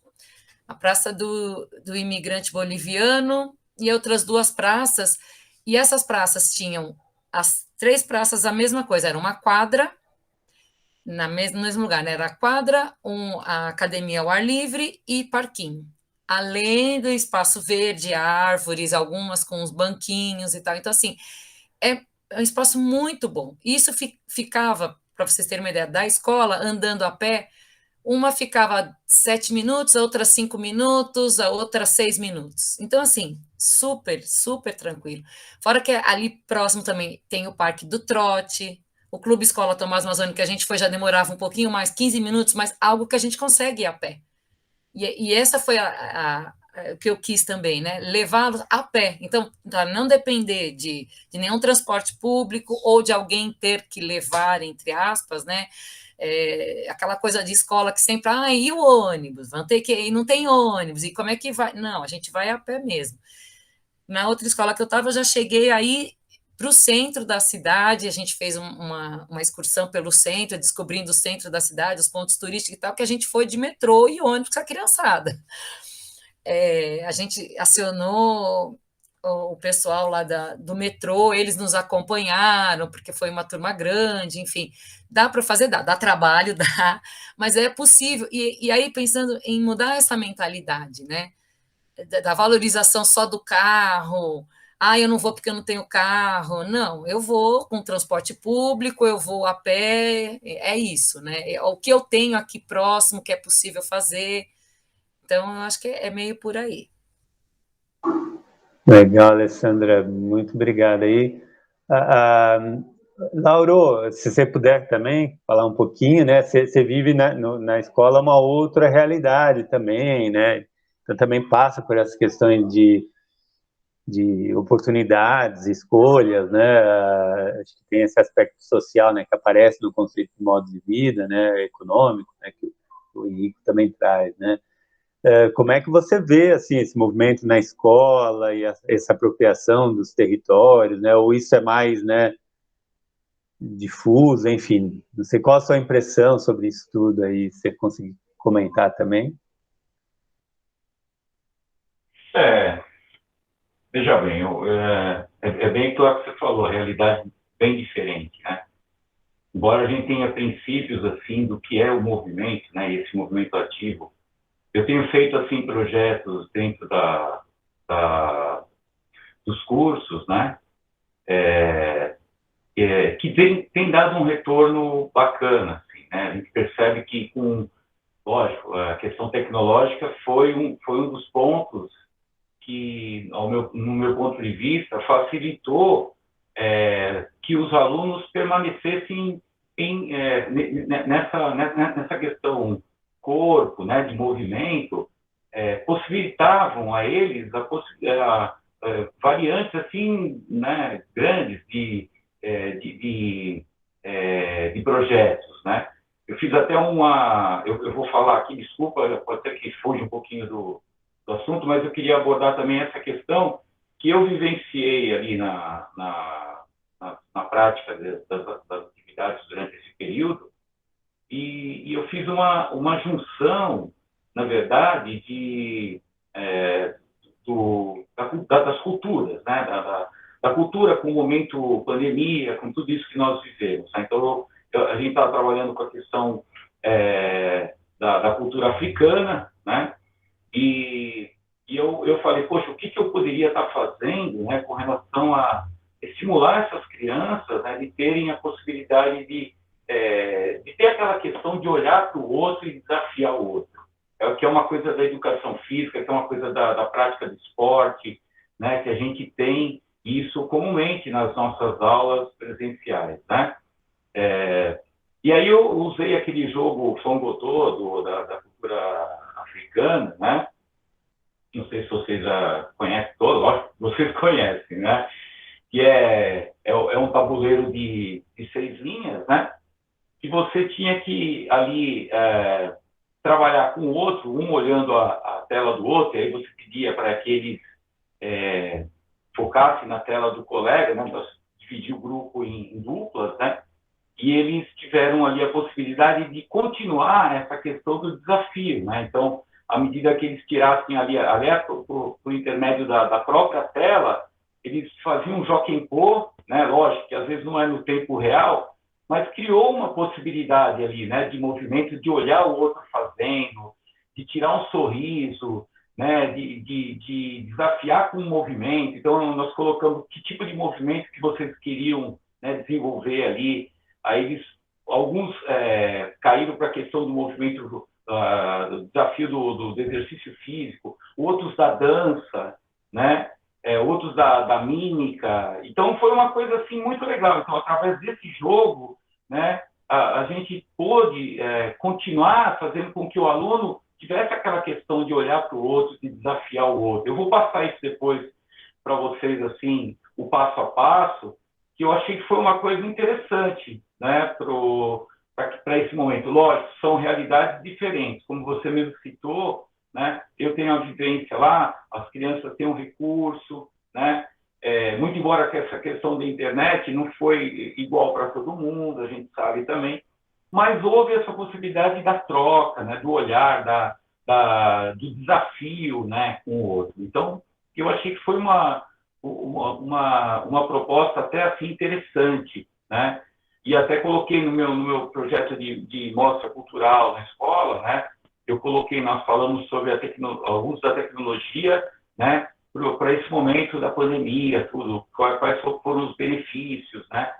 a Praça do Imigrante Boliviano e outras 2 praças, e essas praças tinham, as 3 praças, a mesma coisa, era uma quadra, no mesmo lugar, né? Era a quadra, a academia ao ar livre e parquinho. Além do espaço verde, árvores, algumas com os banquinhos e tal. Então, assim, é um espaço muito bom. Isso ficava, para vocês terem uma ideia, da escola, andando a pé, uma ficava 7 minutos, a outra 5 minutos, a outra 6 minutos. Então, assim, super, super tranquilo. Fora que ali próximo também tem o Parque do Trote, o Clube Escola Tomás Mazzoni, que a gente foi, já demorava um pouquinho mais, 15 minutos, mas algo que a gente consegue ir a pé. E essa foi o que eu quis também, né? Levá-los a pé. Então, para não depender de nenhum transporte público ou de alguém ter que levar, entre aspas, né? Aquela coisa de escola que sempre, e o ônibus? Vão ter que ir, não tem ônibus, e como é que vai? Não, a gente vai a pé mesmo. Na outra escola que eu estava, eu já cheguei aí para o centro da cidade, a gente fez uma excursão pelo centro, descobrindo o centro da cidade, os pontos turísticos e tal, que a gente foi de metrô e ônibus com a criançada. A gente acionou o pessoal lá do metrô, eles nos acompanharam, porque foi uma turma grande, enfim, dá para fazer, dá trabalho, dá, mas é possível. E aí, pensando em mudar essa mentalidade, né? Da valorização só do carro, eu não vou porque eu não tenho carro. Não, eu vou com transporte público, eu vou a pé, é isso, né? É o que eu tenho aqui próximo, que é possível fazer. Então, eu acho que é meio por aí. Legal, Alessandra, muito obrigado aí. Lauro, se você puder também falar um pouquinho, né? Você vive na escola uma outra realidade também, né? Então também passa por essas questões de oportunidades, escolhas, né? Acho que tem esse aspecto social, né? Que aparece no conceito de modo de vida, né? Econômico, né? Que o Henrique também traz, né? Como é que você vê assim esse movimento na escola e essa apropriação dos territórios, né? Ou isso é mais, né, difuso, enfim. Não sei qual a sua impressão sobre isso tudo aí, se você conseguir comentar também. Veja bem, é bem claro que você falou, a realidade bem diferente, né? Embora a gente tenha princípios assim do que é o movimento, né? Esse movimento ativo, eu tenho feito assim projetos dentro dos cursos, né? Que tem dado um retorno bacana, assim, né? A gente percebe que, lógico, a questão tecnológica foi um dos pontos que, no meu ponto de vista, facilitou que os alunos permanecessem nessa questão corpo, né, de movimento, possibilitavam a eles variantes assim, né, grandes de projetos, né? Eu fiz até eu vou falar aqui, desculpa, pode ser que fuja um pouquinho do assunto, mas eu queria abordar também essa questão que eu vivenciei ali na prática das atividades durante esse período, e eu fiz uma junção, na verdade, das culturas, né? Da cultura com o momento pandemia, com tudo isso que nós vivemos, né? Então, a gente está trabalhando com a questão da cultura africana, né? E eu falei, poxa, o que eu poderia estar fazendo, né, com relação a estimular essas crianças, né, de terem a possibilidade de ter aquela questão de olhar para o outro e desafiar o outro. Que é uma coisa da educação física, que é uma coisa da prática de esporte, né, que a gente tem isso comumente nas nossas aulas presenciais, né? E aí eu usei aquele jogo Fongotô, da cultura africana, né? Não sei se vocês já conhecem todos, lógico que vocês conhecem, né? que é um tabuleiro de 6 linhas, né? Que você tinha que ali trabalhar com o outro, um olhando a tela do outro, e aí você pedia para que eles focassem na tela do colega, né? Então, dividir o grupo em duplas, né? E eles tiveram ali a possibilidade de continuar essa questão do desafio, né? Então, à medida que eles tirassem ali por intermédio da própria tela, eles faziam um jockey-pô, né? Lógico que às vezes não é no tempo real, mas criou uma possibilidade ali, né? De movimento, de olhar o outro fazendo, de tirar um sorriso, né? De desafiar com o movimento. Então, nós colocamos que tipo de movimento que vocês queriam, né, desenvolver ali. Aí alguns caíram para a questão do movimento, do desafio do exercício físico, outros da dança, né? Outros da mímica. Então, foi uma coisa assim muito legal. Então, através desse jogo, né, a gente pôde continuar fazendo com que o aluno tivesse aquela questão de olhar para o outro, de desafiar o outro. Eu vou passar isso depois para vocês, assim, o passo a passo, que eu achei que foi uma coisa interessante, né, para esse momento. Lógico, são realidades diferentes, como você mesmo citou, né, eu tenho a vivência lá, as crianças têm um recurso, né, muito embora que essa questão da internet não foi igual para todo mundo, a gente sabe também, mas houve essa possibilidade da troca, né, do olhar, do desafio, né, com o outro. Então, eu achei que foi uma proposta até assim interessante, né? E até coloquei no meu projeto de mostra cultural na escola, né? Eu coloquei, nós falamos sobre o uso da tecnologia, né? Para esse momento da pandemia, tudo, quais foram os benefícios, né?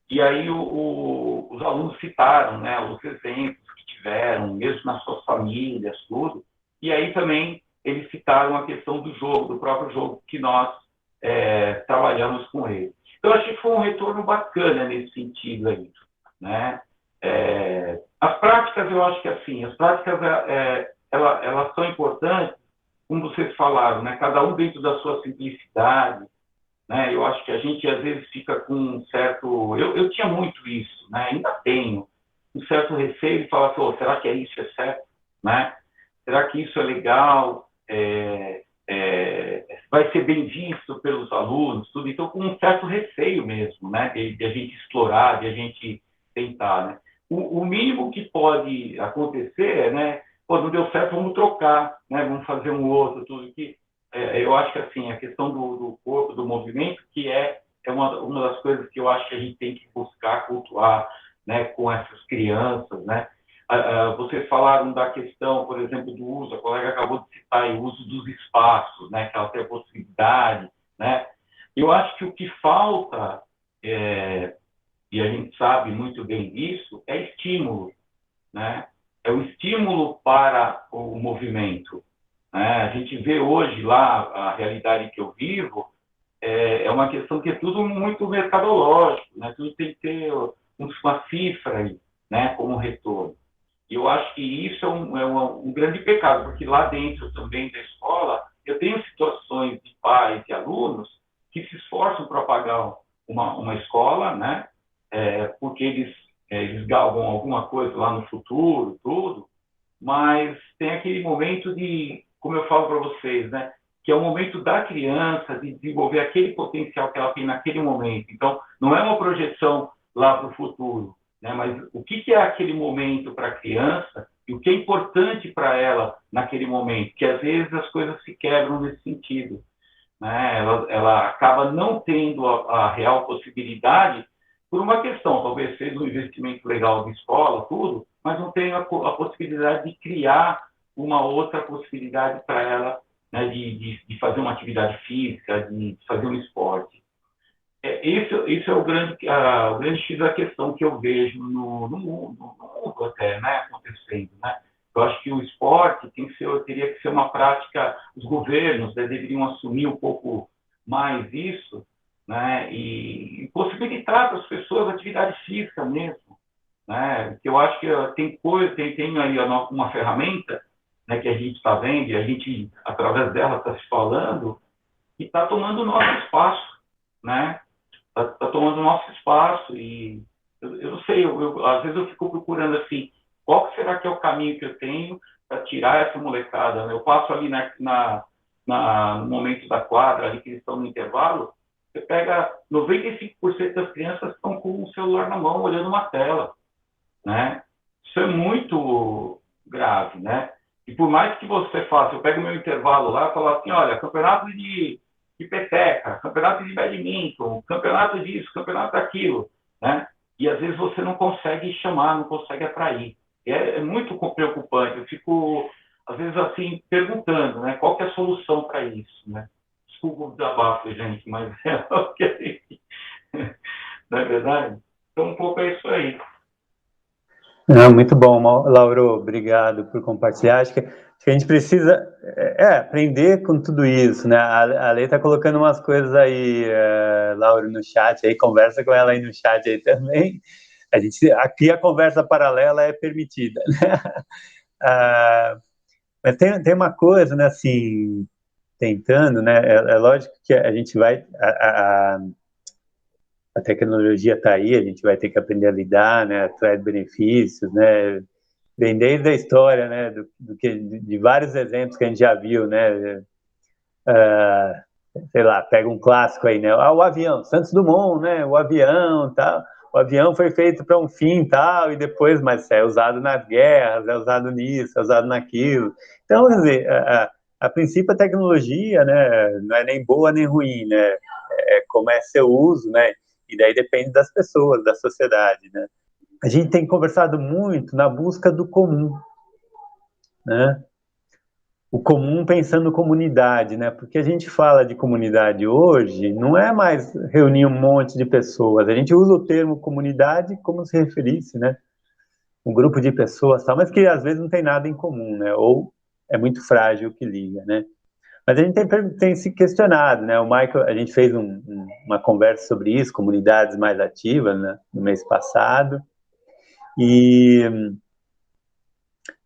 E aí os alunos citaram, né, os exemplos que tiveram, mesmo nas suas famílias, tudo. E aí também eles citaram a questão do jogo, do próprio jogo que nós trabalhamos com ele. Então, acho que foi um retorno bacana nesse sentido aí, né? As práticas, eu acho que assim, as práticas, elas são importantes, como vocês falaram, né? Cada um dentro da sua simplicidade, né? Eu acho que a gente, às vezes, fica com um certo... Eu tinha muito isso, né? Ainda tenho um certo receio de falar, assim, será que isso é certo? Né? Será que isso é legal? Vai ser bem visto pelos alunos, tudo. Então, com um certo receio mesmo, né? De a gente explorar, de a gente tentar, né? O mínimo que pode acontecer, né? Pô, não deu certo, vamos trocar, né? Vamos fazer um outro, tudo que... eu acho que, assim, a questão do corpo, do movimento, que é uma das coisas que eu acho que a gente tem que buscar cultuar, né? Com essas crianças, né? Vocês falaram da questão, por exemplo, do uso, a colega acabou de citar o uso dos espaços, né, que ela tem a possibilidade, né? Eu acho que o que falta, e a gente sabe muito bem disso, é estímulo, né? É o estímulo para o movimento, né? A gente vê hoje lá, a realidade que eu vivo, é uma questão que é tudo muito mercadológico, né? Tudo tem que ter uma cifra aí, né, como retorno. E eu acho que isso é um grande pecado, porque lá dentro também da escola, eu tenho situações de pais e alunos que se esforçam para pagar uma escola, né? Porque eles galgam alguma coisa lá no futuro, tudo, mas tem aquele momento de, como eu falo para vocês, né? Que é o momento da criança de desenvolver aquele potencial que ela tem naquele momento. Então, não é uma projeção lá para o futuro, né? Mas o que é aquele momento para a criança e o que é importante para ela naquele momento, que às vezes as coisas se quebram nesse sentido, né? Ela acaba não tendo a real possibilidade por uma questão, talvez seja um investimento legal de escola, tudo, mas não tem a possibilidade de criar uma outra possibilidade para ela, né? De fazer uma atividade física, de fazer um esporte. Isso é o grande X da questão que eu vejo no mundo até, né, acontecendo, né? Eu acho que o esporte teria que ser uma prática, os governos, né, deveriam assumir um pouco mais isso, né, e possibilitar para as pessoas atividade física mesmo, né? Porque eu acho que tem aí uma ferramenta, né, que a gente está vendo e a gente, através dela, está se falando, e está tomando o nosso espaço, né? Tá tomando nosso espaço e eu não sei, às vezes eu fico procurando assim, qual que será que é o caminho que eu tenho para tirar essa molecada, né? Eu passo ali no momento da quadra, ali que eles estão no intervalo, você pega 95% das crianças estão com o celular na mão, olhando uma tela, né? Isso é muito grave, né? E por mais que você faça, eu pego meu intervalo lá e falo assim, olha, campeonato de peteca, campeonato de badminton, campeonato disso, campeonato daquilo, né? E às vezes você não consegue chamar, não consegue atrair. É muito preocupante. Eu fico, às vezes, assim, perguntando, né? Qual que é a solução para isso, né? Desculpa o desabafo, gente, mas é o que não é verdade? Então, um pouco é isso aí. Não, muito bom, Lauro, obrigado por compartilhar. Acho que a gente precisa aprender com tudo isso, né? A Lei está colocando umas coisas aí, Lauro, no chat, aí conversa com ela aí no chat aí também. Aqui a conversa paralela é permitida, né? Mas tem uma coisa, né, assim, tentando, né? É lógico que a gente vai... A tecnologia está aí, a gente vai ter que aprender a lidar, né? Traz benefícios, né? Vem desde a história, né, de vários exemplos que a gente já viu, né, sei lá, pega um clássico aí, né, o avião, Santos Dumont, né, o avião, tal, o avião foi feito para um fim, tal, e depois, mas é usado nas guerras, é usado nisso, é usado naquilo. Então, quer dizer, a princípio a tecnologia, né, não é nem boa nem ruim, né, como é seu uso, né, e daí depende das pessoas, da sociedade, né. A gente tem conversado muito na busca do comum, né? O comum pensando comunidade, né? Porque a gente fala de comunidade hoje, não é mais reunir um monte de pessoas. A gente usa o termo comunidade como se referisse, né? Um grupo de pessoas, tal, mas que às vezes não tem nada em comum, né? Ou é muito frágil o que liga, né? Mas a gente tem se questionado, né? O Michael, a gente fez uma conversa sobre isso, comunidades mais ativas, né? No mês passado. E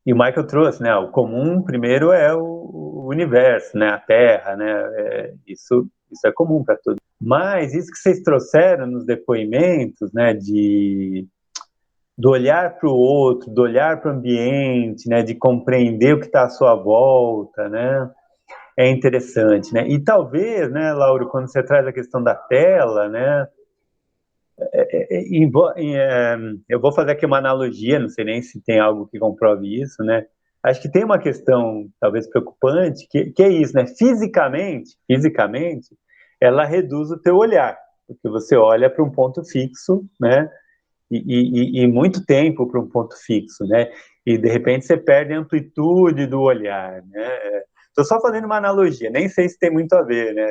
o Michael trouxe, né? O comum, primeiro, é o universo, né? A Terra, né? Isso é comum para todos. Mas isso que vocês trouxeram nos depoimentos, né? Do olhar para o outro, do olhar para o ambiente, né? De compreender o que está à sua volta, né? É interessante, né? E talvez, né, Lauro, quando você traz a questão da tela, né? Eu vou fazer aqui uma analogia, não sei nem se tem algo que comprove isso, né? Acho que tem uma questão, talvez preocupante, que é isso, né? Fisicamente, ela reduz o teu olhar, porque você olha para um ponto fixo, né? E muito tempo para um ponto fixo, né? E de repente você perde a amplitude do olhar, né? Estou só fazendo uma analogia, nem sei se tem muito a ver, né?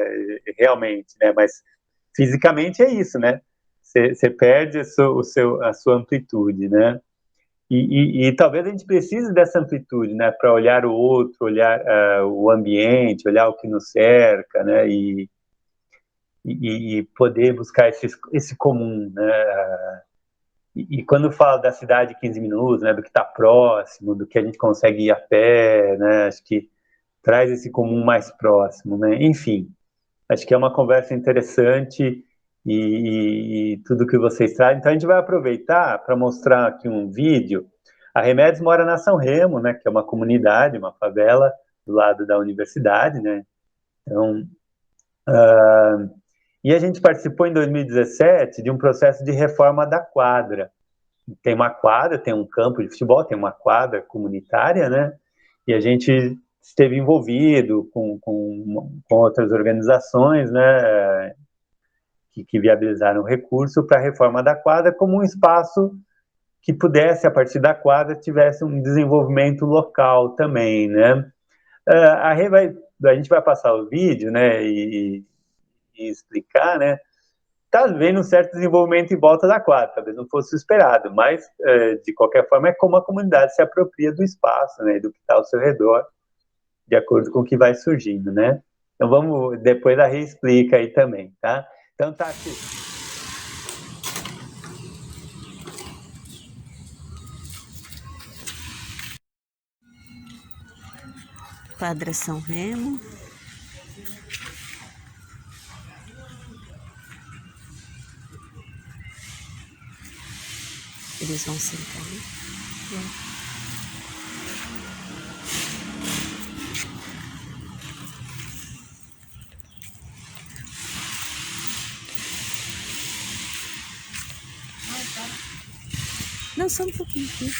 Realmente, né? Mas fisicamente é isso, né? Você perde a sua amplitude, né? E talvez a gente precise dessa amplitude, né? Para olhar o outro, olhar o ambiente, olhar o que nos cerca, né? E poder buscar esse comum, né? E quando fala da cidade de 15 minutos, né? Do que está próximo, do que a gente consegue ir a pé, né? Acho que traz esse comum mais próximo, né? Enfim, acho que é uma conversa interessante e tudo que vocês trazem. Então, a gente vai aproveitar para mostrar aqui um vídeo. A Remédios mora na São Remo, né, que é uma comunidade, uma favela do lado da universidade, né? Então, e a gente participou em 2017 de um processo de reforma da quadra. Tem uma quadra, tem um campo de futebol, tem uma quadra comunitária, né? E a gente esteve envolvido com outras organizações, né, que viabilizaram o recurso para a reforma da quadra como um espaço que pudesse, a partir da quadra, tivesse um desenvolvimento local também, né. A gente vai passar o vídeo, né, e explicar, né, está havendo um certo desenvolvimento em volta da quadra, talvez não fosse o esperado, mas, de qualquer forma, é como a comunidade se apropria do espaço, né, do que está ao seu redor, de acordo com o que vai surgindo, né? Então vamos, depois a Rê explica aí também, tá? Então tá aqui. Quadra São Remo. eles vão sentar. Não, só um pouquinho aqui.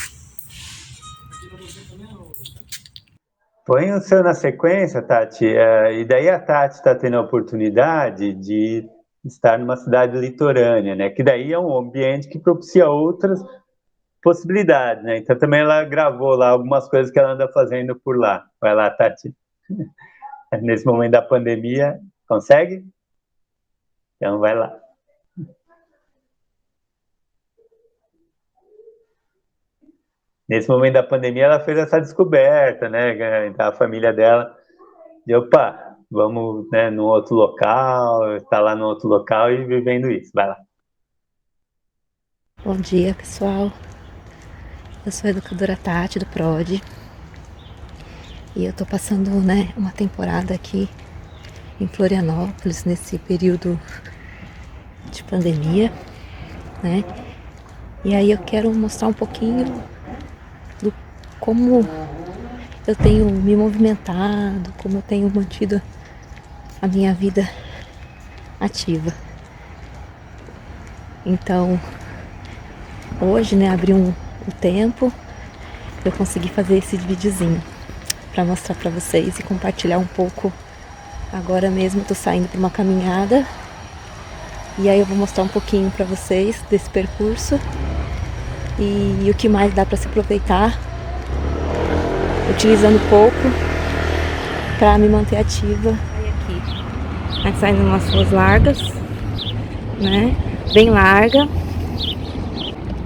Põe o seu na sequência, Tati, e daí a Tati está tendo a oportunidade de estar numa cidade litorânea, né? Que daí é um ambiente que propicia outras possibilidades, né? Então também ela gravou lá algumas coisas que ela anda fazendo por lá. Vai lá, Tati. Nesse momento da pandemia, consegue? Então vai lá. Nesse momento da pandemia, ela fez essa descoberta, né? A família dela, de opa, vamos, né, num outro local, estar lá no outro local e vivendo isso. Vai lá. Bom dia, pessoal. Eu sou a educadora Tati, do PROD. E eu tô passando, né, uma temporada aqui em Florianópolis, nesse período de pandemia, né? E aí eu quero mostrar um pouquinho do como eu tenho me movimentado, como eu tenho mantido a minha vida ativa. Então, hoje, né, abri o tempo, eu consegui fazer esse videozinho para mostrar para vocês e compartilhar um pouco. Agora mesmo eu tô saindo para uma caminhada e aí eu vou mostrar um pouquinho para vocês desse percurso e o que mais dá para se aproveitar, utilizando pouco para me manter ativa. Aí aqui, vai saindo umas ruas largas, né? Bem larga.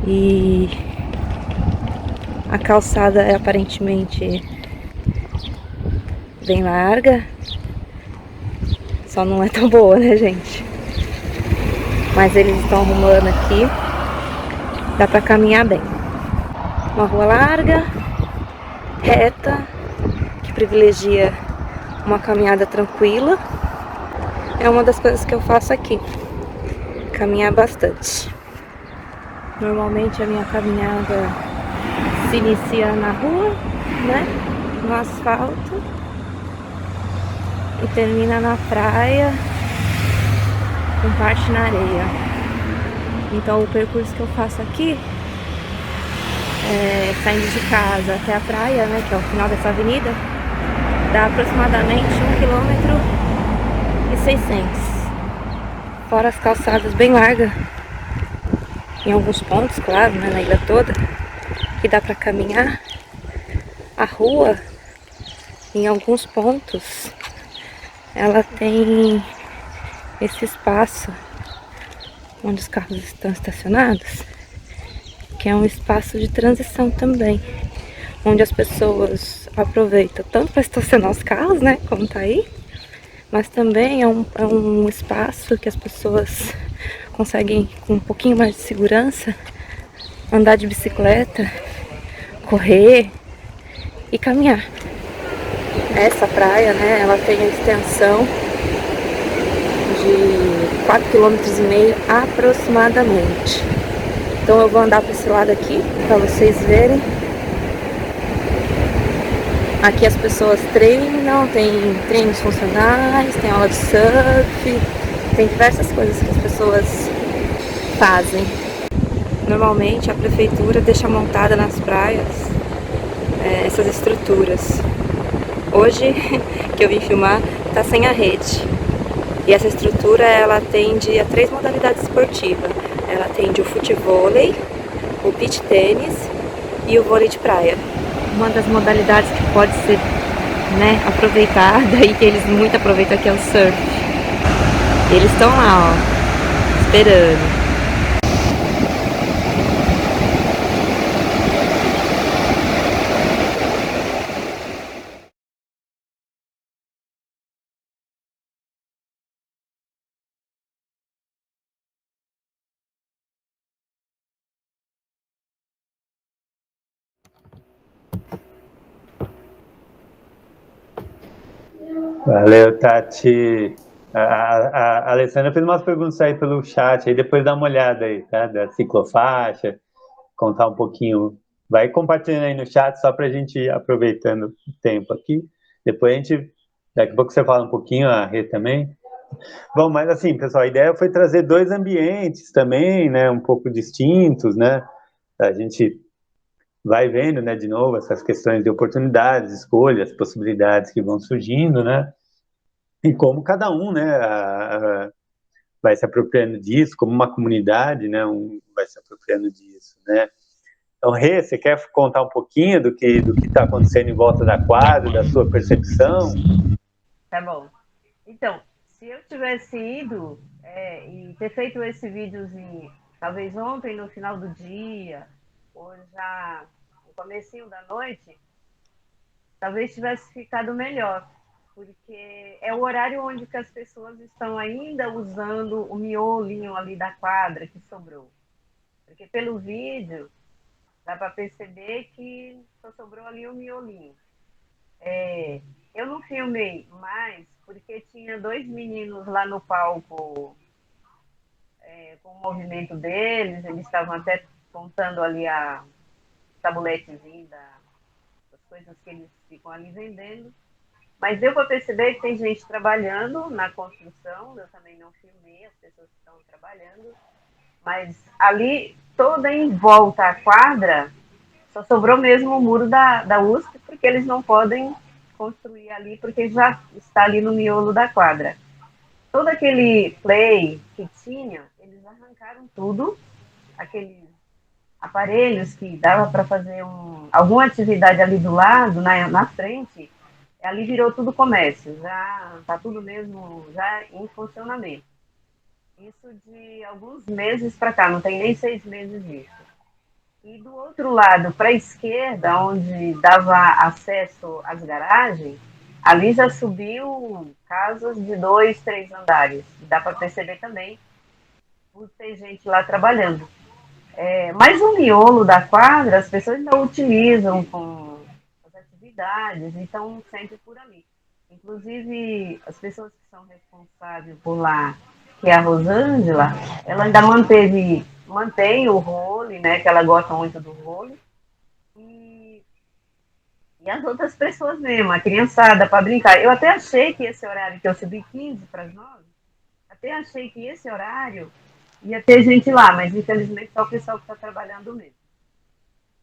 E a calçada é aparentemente bem larga, só não é tão boa, né, gente? Mas eles estão arrumando aqui, dá pra caminhar bem. Uma rua larga, reta, que privilegia uma caminhada tranquila. É uma das coisas que eu faço aqui, caminhar bastante. Normalmente a minha caminhada se inicia na rua, né, no asfalto, e termina na praia, com parte na areia. Então o percurso que eu faço aqui é saindo de casa até a praia, né, que é o final dessa avenida, dá aproximadamente 1,6 km. Fora as calçadas bem largas, em alguns pontos, claro, né, na ilha toda, que dá para caminhar. A rua, em alguns pontos, ela tem esse espaço onde os carros estão estacionados, que é um espaço de transição também, onde as pessoas aproveitam tanto para estacionar os carros, né, como tá aí, mas também é um espaço que as pessoas conseguem, com um pouquinho mais de segurança, andar de bicicleta, correr e caminhar. Essa praia, né, ela tem a extensão de 4,5 km aproximadamente. Então eu vou andar para esse lado aqui, para vocês verem. Aqui as pessoas treinam, tem treinos funcionais, tem aula de surf, tem diversas coisas que as pessoas fazem. Normalmente a prefeitura deixa montada nas praias essas estruturas. Hoje, que eu vim filmar, tá sem a rede. E essa estrutura, ela atende a 3 modalidades esportivas. Ela atende o futevôlei, o beach tênis e o vôlei de praia. Uma das modalidades que pode ser, né, aproveitada e que eles muito aproveitam aqui é o surf. Eles estão lá, ó, esperando. Valeu, Tati. A Alessandra fez umas perguntas aí pelo chat, aí depois dá uma olhada aí, tá? Da ciclofaixa. contar um pouquinho. Vai compartilhando aí no chat, só para a gente ir aproveitando o tempo aqui. Depois a gente, daqui a pouco você fala um pouquinho, a Rê também. Bom, mas assim, pessoal, a ideia foi trazer 2 ambientes também, né, um pouco distintos, né? A gente vai vendo, né, de novo, essas questões de oportunidades, escolhas, possibilidades que vão surgindo, né? E como cada um, né, vai se apropriando disso, como uma comunidade, né, vai se apropriando disso, né? Então, Rê, você quer contar um pouquinho do que está acontecendo em volta da quadra, da sua percepção? Tá bom. Então, se eu tivesse ido e ter feito esse videozinho, talvez ontem no final do dia, ou já no comecinho da noite, talvez tivesse ficado melhor, porque é o horário onde que as pessoas estão ainda usando o miolinho ali da quadra que sobrou. Porque pelo vídeo dá para perceber que só sobrou ali o miolinho. Eu não filmei mais porque tinha 2 meninos lá no palco com o movimento deles, eles estavam até contando ali a tabuletezinho das coisas que eles ficam ali vendendo. Mas deu para perceber que tem gente trabalhando na construção, eu também não filmei as pessoas que estão trabalhando, mas ali, toda em volta à quadra, só sobrou mesmo o muro da USP, porque eles não podem construir ali, porque já está ali no miolo da quadra. Todo aquele play que tinha, eles arrancaram tudo, aqueles aparelhos que dava para fazer alguma atividade ali do lado, na frente, ali virou tudo comércio, já está tudo mesmo já em funcionamento. Isso de alguns meses para cá, não tem nem 6 meses disso. E do outro lado, para a esquerda, onde dava acesso às garagens, ali já subiu casas de 2, 3 andares. Dá para perceber também, por ter gente lá trabalhando. Mas o miolo da quadra, as pessoas ainda utilizam com as atividades, então sempre por ali. Inclusive, as pessoas que são responsáveis por lá, que é a Rosângela, ela ainda mantém o role, né, que ela gosta muito do role, e as outras pessoas mesmo, a criançada, para brincar. Eu até achei que esse horário que eu subi 15 para as 9, até achei que esse horário ia ter gente lá, mas infelizmente só o pessoal que está trabalhando mesmo.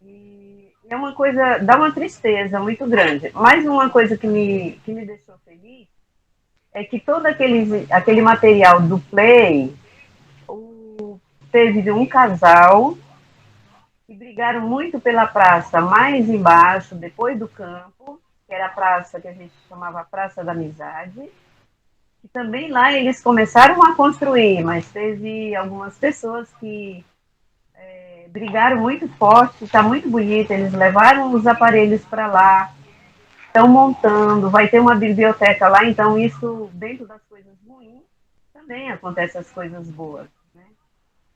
E é uma coisa, dá uma tristeza muito grande. Mas uma coisa que me deixou feliz é que todo aquele material do Play, teve um casal que brigaram muito pela praça mais embaixo, depois do campo, que era a praça que a gente chamava Praça da Amizade. E também lá eles começaram a construir, mas teve algumas pessoas que brigaram muito forte, está muito bonito, eles levaram os aparelhos para lá, estão montando, vai ter uma biblioteca lá, então isso, dentro das coisas ruins, também acontecem as coisas boas, né?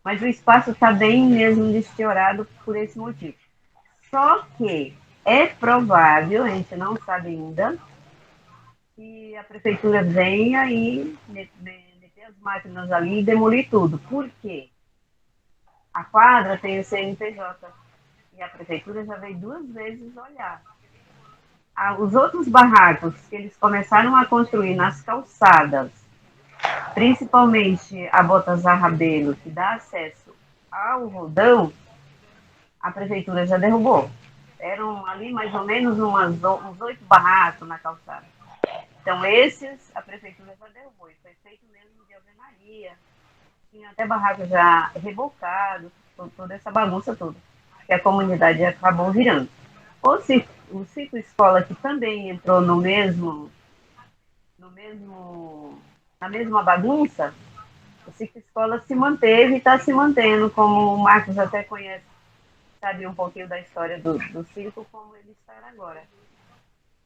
Mas o espaço está bem mesmo deteriorado por esse motivo. Só que é provável, a gente não sabe ainda, que a prefeitura venha e meter as máquinas ali e demolir tudo. Por quê? A quadra tem o CNPJ e a prefeitura já veio 2 vezes olhar. Os outros barracos que eles começaram a construir nas calçadas, principalmente a Botas Arrabelo, que dá acesso ao Rodão, a prefeitura já derrubou. Eram ali mais ou menos uns 8 barracos na calçada. Então, esses a prefeitura já derrubou. E foi feito mesmo de alvenaria. Tinha até barraco já rebocado, toda essa bagunça toda, que a comunidade acabou virando. O Ciclo Escola, que também entrou na mesma bagunça, o Ciclo Escola se manteve e está se mantendo, como o Marcos até conhece, sabe um pouquinho da história do Ciclo, como ele está agora.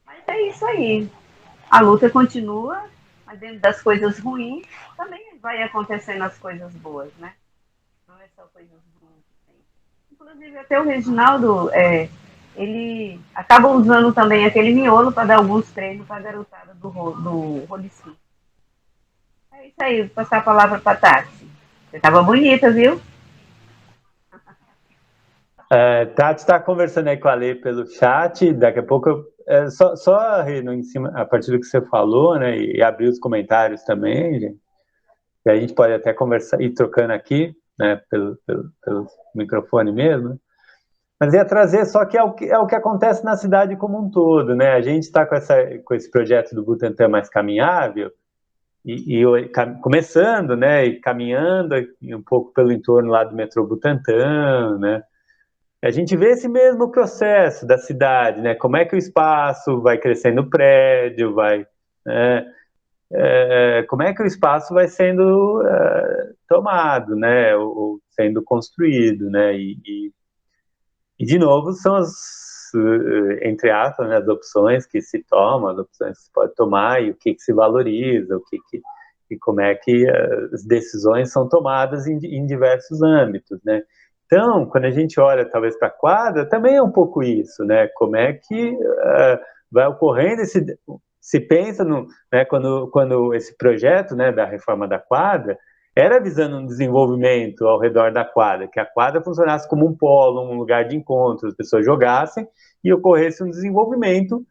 Mas é isso aí. A luta continua, mas dentro das coisas ruins, também vai acontecendo as coisas boas, né? Não é só coisas ruins que tem. Inclusive, até o Reginaldo, ele acaba usando também aquele miolo para dar alguns treinos para a garotada do Rolici. É isso aí, vou passar a palavra para a Tati. Você estava bonita, viu? Tati está conversando aí com a Lê pelo chat, daqui a pouco, só em cima, a partir do que você falou, né, e abrir os comentários também, gente, e a gente pode até conversar, ir trocando aqui, né, pelo microfone mesmo, mas ia trazer só que é o que acontece na cidade como um todo, né, a gente está com esse projeto do Butantã Mais Caminhável, começando, né, e caminhando um pouco pelo entorno lá do metrô Butantã, né, a gente vê esse mesmo processo da cidade, né? Como é que o espaço vai crescendo o prédio, né? Como é que o espaço vai sendo tomado, né? Ou sendo construído, né? E de novo, são entre aspas, né, as opções que se tomam, as opções que se pode tomar e o que se valoriza, e como é que as decisões são tomadas em diversos âmbitos, né? Então, quando a gente olha talvez para a quadra, também é um pouco isso, né? Como é que vai ocorrendo se pensa né, quando esse projeto, né, da reforma da quadra era visando um desenvolvimento ao redor da quadra, que a quadra funcionasse como um polo, um lugar de encontro, as pessoas jogassem e ocorresse um desenvolvimento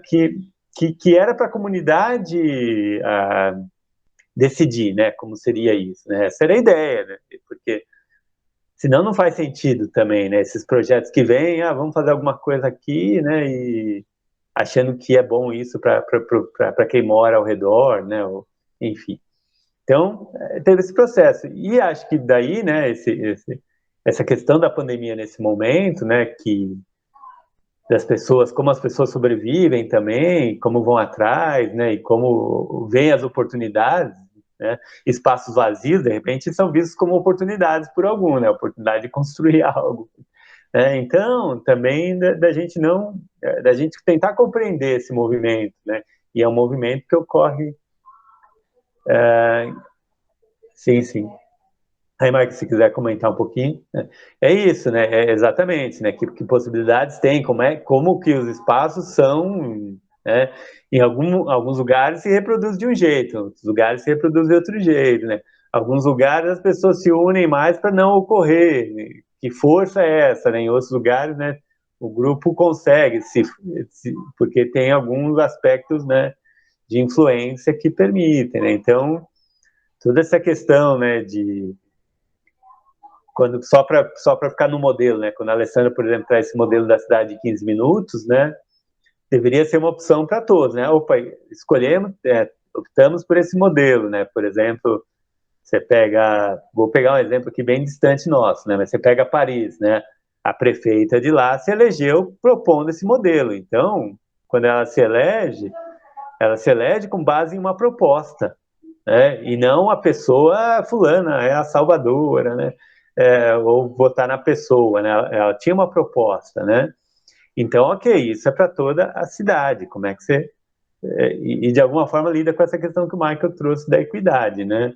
que era para a comunidade decidir, né, como seria isso, né? Essa era a ideia, né? Porque senão não faz sentido também, né? Esses projetos que vêm, vamos fazer alguma coisa aqui, né? E achando que é bom isso para quem mora ao redor, né? Enfim. Então, teve esse processo. E acho que daí, né, essa questão da pandemia nesse momento, né, que das pessoas, como as pessoas sobrevivem também, como vão atrás, né, e como vêm as oportunidades, né, espaços vazios, de repente, são vistos como oportunidades por algum, né, oportunidade de construir algo. Né, então, também da gente tentar compreender esse movimento, né, e é um movimento que ocorre. Sim, sim. Aí, Marcos, se quiser comentar um pouquinho, né? É isso, né? É exatamente, né? Que possibilidades tem, como que os espaços são, né? Em alguns lugares se reproduz de um jeito, em outros lugares se reproduz de outro jeito, né? Alguns lugares as pessoas se unem mais para não ocorrer, né? Que força é essa, né? Em outros lugares, né? O grupo consegue, porque tem alguns aspectos, né? De influência que permitem, né? Então, toda essa questão, né? Só para ficar no modelo, né? Quando a Alessandra, por exemplo, traz esse modelo da cidade de 15 minutos, né? Deveria ser uma opção para todos, né? Opa, optamos por esse modelo, né? Por exemplo, vou pegar um exemplo aqui bem distante nosso, né? Mas você pega Paris, né? A prefeita de lá se elegeu propondo esse modelo. Então, quando ela se elege com base em uma proposta, né? E não a pessoa fulana, é a salvadora, né? Ou votar na pessoa, né? Ela tinha uma proposta, né? Então, ok, isso é para toda a cidade. Como é que você e de alguma forma lida com essa questão que o Michael trouxe da equidade, né?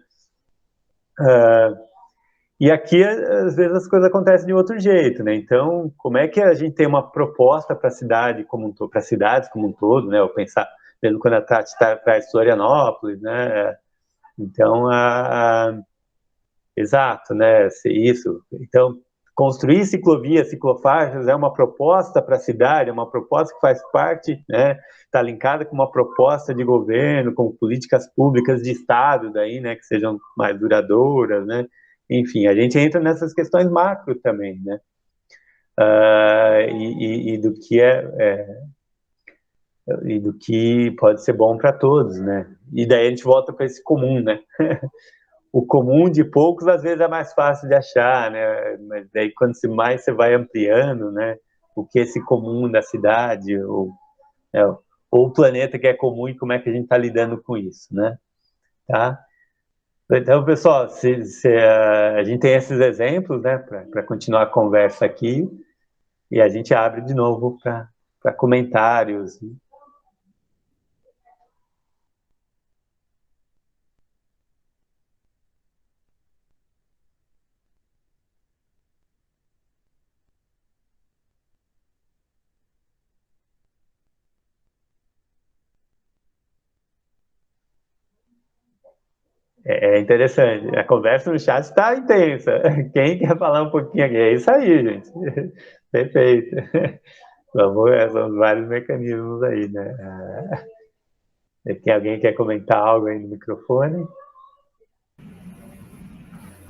E aqui às vezes as coisas acontecem de outro jeito, né? Então, como é que a gente tem uma proposta para a cidade como um todo, para cidades como um todo, né? Eu pensar mesmo quando a Tati está para Florianópolis, né? Então, exato, né? Isso. Então, construir ciclovias, ciclofaixas é uma proposta para a cidade, é uma proposta que faz parte, né? Está linkada com uma proposta de governo, com políticas públicas de Estado, daí, né? Que sejam mais duradouras, né? Enfim, a gente entra nessas questões macro também, né? E do que e do que pode ser bom para todos, né? E daí a gente volta para esse comum, né? O comum de poucos às vezes é mais fácil de achar, né? Mas daí quando mais você vai ampliando, né? O que é esse comum da cidade, ou o planeta que é comum e como é que a gente está lidando com isso, né? Tá? Então, pessoal, a gente tem esses exemplos, né? Para continuar a conversa aqui e a gente abre de novo para comentários. É interessante. A conversa no chat está intensa. Quem quer falar um pouquinho aqui? É isso aí, gente. Perfeito. São vários mecanismos aí, né? Tem alguém que quer comentar algo aí no microfone?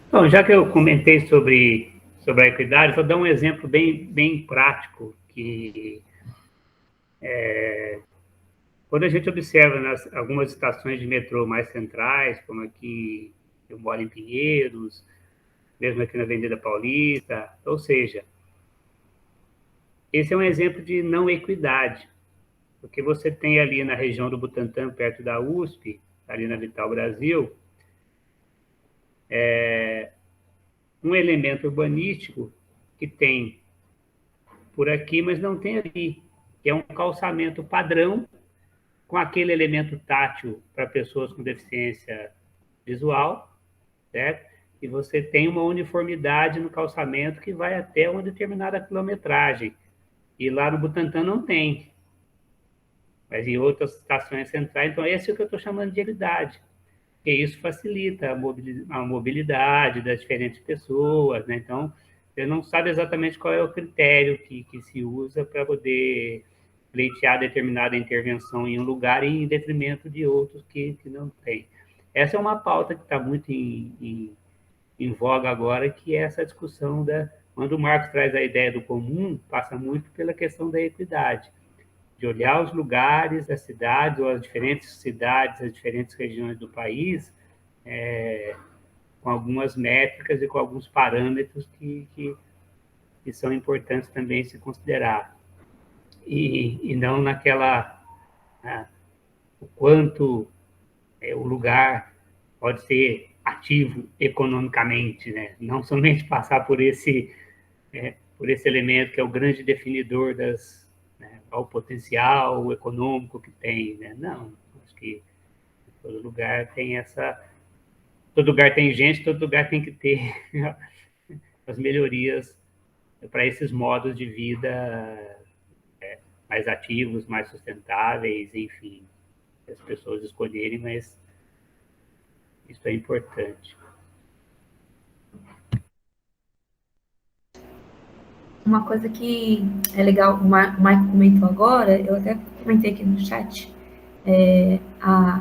Bom, já que eu comentei sobre a equidade, vou dar um exemplo bem prático, que quando a gente observa algumas estações de metrô mais centrais, como aqui eu moro em Pinheiros, mesmo aqui na Avenida Paulista, ou seja, esse é um exemplo de não equidade, porque você tem ali na região do Butantã, perto da USP, ali na Vital Brasil, um elemento urbanístico que tem por aqui, mas não tem ali, que é um calçamento padrão com aquele elemento tátil para pessoas com deficiência visual, certo? E você tem uma uniformidade no calçamento que vai até uma determinada quilometragem. E lá no Butantã não tem. Mas em outras estações centrais, então esse é o que eu estou chamando de equidade. Porque isso facilita a mobilidade das diferentes pessoas, né? Então, você não sabe exatamente qual é o critério que se usa para poder pleitear determinada intervenção em um lugar em detrimento de outros que não tem. Essa é uma pauta que está muito em voga agora, que é essa discussão quando o Marcos traz a ideia do comum, passa muito pela questão da equidade, de olhar os lugares, as cidades, ou as diferentes cidades, as diferentes regiões do país, com algumas métricas e com alguns parâmetros que são importantes também se considerar. E não naquela... o quanto o lugar pode ser ativo economicamente, né? Não somente passar por esse elemento que é o grande definidor ao potencial econômico que tem, né? Não, acho que todo lugar tem todo lugar tem gente, todo lugar tem que ter as melhorias para esses modos de vida mais ativos, mais sustentáveis, enfim, as pessoas escolherem, mas isso é importante. Uma coisa que é legal, o Michael comentou agora, eu até comentei aqui no chat,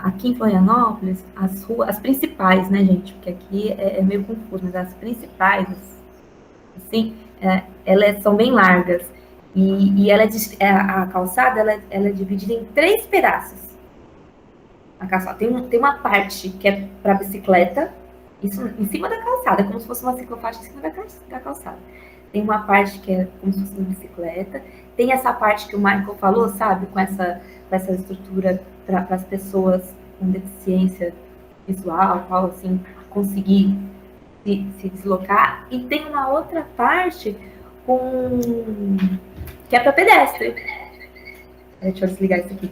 aqui em Florianópolis, as ruas, as principais, né, gente, porque aqui é meio confuso, mas as principais, assim, elas são bem largas, e a calçada, ela é dividida em 3 pedaços. A calçada tem uma parte que é para bicicleta, isso em cima da calçada, como se fosse uma ciclofaixa em cima da calçada. Tem uma parte que é como se fosse uma bicicleta, tem essa parte que o Michael falou, sabe, com essa estrutura para as pessoas com deficiência visual, qual assim, conseguir se deslocar, e tem uma outra parte que é para pedestre. Deixa eu desligar isso aqui.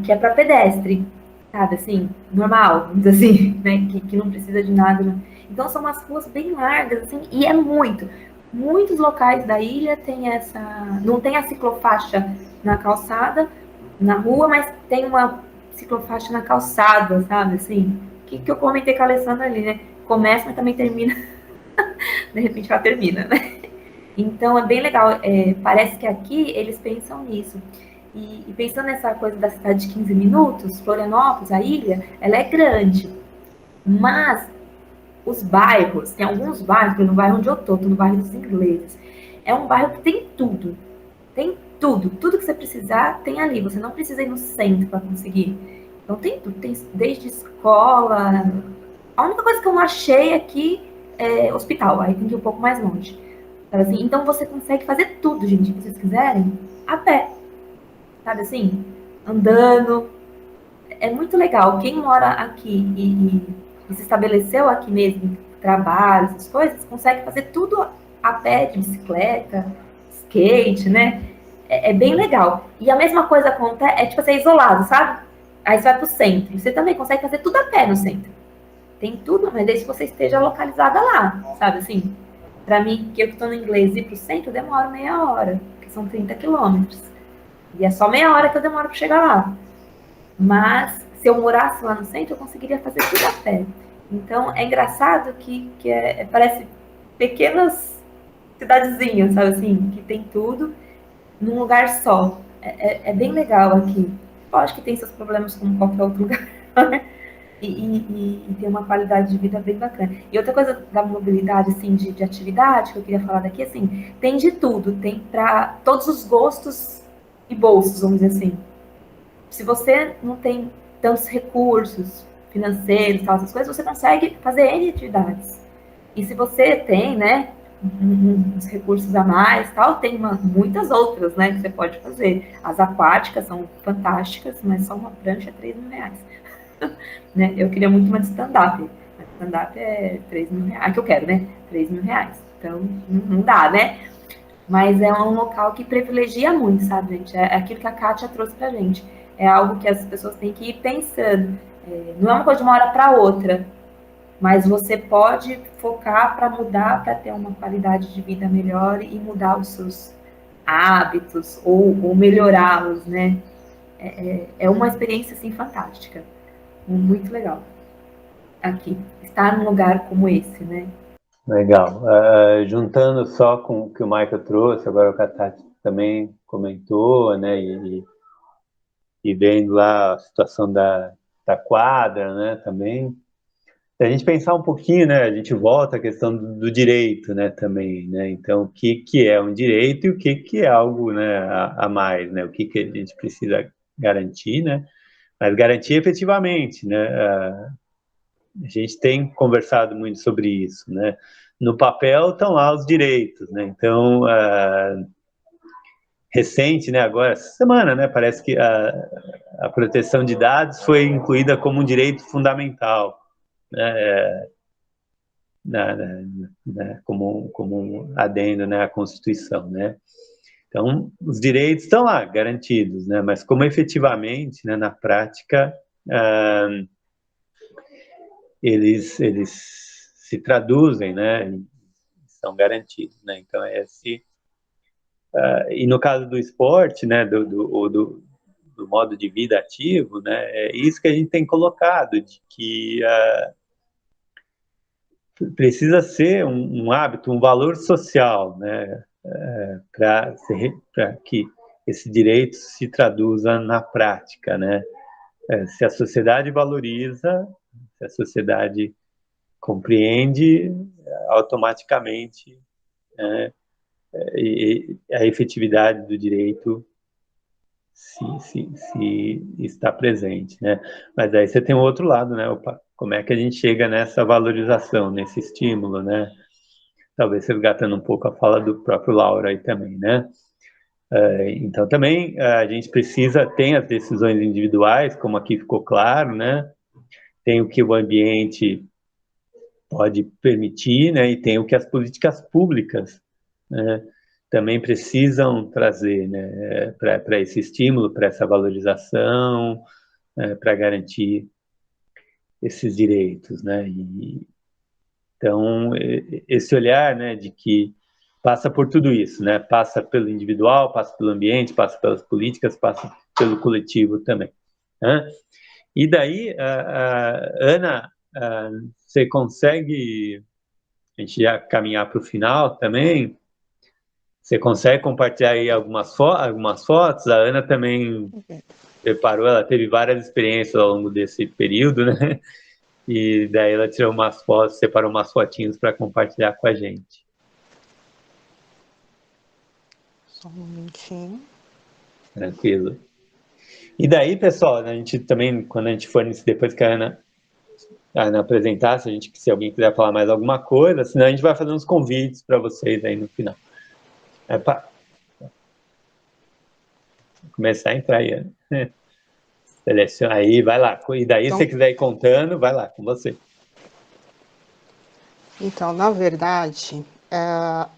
Que é para pedestre, sabe, assim, normal, vamos dizer assim, né, que não precisa de nada, né? Então são umas ruas bem largas, assim, e muitos locais da ilha tem não tem a ciclofaixa na calçada, na rua, mas tem uma ciclofaixa na calçada, sabe, assim, que eu comentei com a Alessandra ali, né, começa, mas também termina, de repente ela termina, né, então é bem legal, parece que aqui eles pensam nisso. E pensando nessa coisa da cidade de 15 minutos, Florianópolis, a ilha, ela é grande, mas os bairros, tem alguns bairros, no bairro onde eu tô no bairro dos ingleses, é um bairro que tem tudo que você precisar tem ali, você não precisa ir no centro para conseguir, então tem tudo, tem desde escola, a única coisa que eu não achei aqui é hospital, aí tem que ir um pouco mais longe, assim, então você consegue fazer tudo, gente, se vocês quiserem, a pé, sabe assim, andando, é muito legal. Quem mora aqui e se estabeleceu aqui mesmo, trabalho, essas coisas, consegue fazer tudo a pé, de bicicleta, skate, né? É bem legal. E a mesma coisa acontece, tipo, você é isolado, sabe? Aí você vai pro centro. Você também consegue fazer tudo a pé no centro. Tem tudo, mas desde que você esteja localizada lá, sabe assim? Pra mim, que eu que tô no inglês, ir pro centro, demora meia hora, porque são 30 quilômetros. E é só meia hora que eu demoro para chegar lá. Mas se eu morasse lá no centro, eu conseguiria fazer tudo a pé. Então, é engraçado que parece pequenas cidadezinhas, sabe assim, que tem tudo num lugar só. É bem legal aqui. Lógico que tem seus problemas como qualquer outro lugar, né? E tem uma qualidade de vida bem bacana. E outra coisa da mobilidade, assim, de atividade que eu queria falar daqui, assim, tem de tudo, tem para todos os gostos e bolsos, vamos dizer assim. Se você não tem tantos recursos financeiros, tal, essas coisas, você consegue fazer N atividades. E se você tem, né, uns recursos a mais, tal, tem muitas outras, né, que você pode fazer. As aquáticas são fantásticas, mas só uma prancha é R$3.000. Né? Eu queria muito uma de stand-up. Stand-up é R$3.000. Ah, que eu quero, né? R$3.000. Então, não dá, né? Mas é um local que privilegia muito, sabe, gente? É aquilo que a Kátia trouxe pra gente. É algo que as pessoas têm que ir pensando. Não é uma coisa de uma hora para outra, mas você pode focar para mudar, para ter uma qualidade de vida melhor e mudar os seus hábitos ou melhorá-los, né? É uma experiência, assim, fantástica. Muito legal. Aqui, estar num lugar como esse, né? Legal. Juntando só com o que o Michael trouxe, agora o Katati também comentou, né? E vendo lá a situação da quadra, né? Também. Se a gente pensar um pouquinho, né? A gente volta à questão do direito, né? Também, né? Então, o que é um direito e o que é algo, né? A mais, né? O que a gente precisa garantir, né? Mas garantir efetivamente, né? A gente tem conversado muito sobre isso, né? No papel estão lá os direitos, né? Então, recente, né? Agora, essa semana, né? Parece que a proteção de dados foi incluída como um direito fundamental, né? Como um adendo, né? À Constituição, né? Então, os direitos estão lá, garantidos, né? Mas como efetivamente, né? Na prática, eles se traduzem, né? São garantidos, né? Então, e no caso do esporte, né? Do modo de vida ativo, né? É isso que a gente tem colocado, de que precisa ser um hábito, um valor social, né? Para que esse direito se traduza na prática, né? Se a sociedade valoriza, se a sociedade compreende, automaticamente, né? E a efetividade do direito se está presente, né? Mas aí você tem o outro lado, né? Opa, como é que a gente chega nessa valorização, nesse estímulo, né? Talvez resgatando um pouco a fala do próprio Laura aí também, né? Então também a gente tem as decisões individuais, como aqui ficou claro, né? Tem o que o ambiente pode permitir, né? E tem o que as políticas públicas, né, também precisam trazer, né, para esse estímulo, para essa valorização, para garantir esses direitos, né? Então, esse olhar, né, de que passa por tudo isso, né? Passa pelo individual, passa pelo ambiente, passa pelas políticas, passa pelo coletivo também, né? E daí, Ana, você consegue, a gente já caminhar para o final também, você consegue compartilhar aí algumas fotos? A Ana também preparou, ela teve várias experiências ao longo desse período, né? E daí ela tirou umas fotos, separou umas fotinhas para compartilhar com a gente. Só um momentinho. Tranquilo. E daí, pessoal, a gente também, quando a gente for nisso, depois que a Ana apresentar, se alguém quiser falar mais alguma coisa, senão a gente vai fazer uns convites para vocês aí no final. Começar a entrar aí, Ana. Seleciona aí, vai lá. E daí, então, se você quiser ir contando, vai lá, com você. Então, na verdade,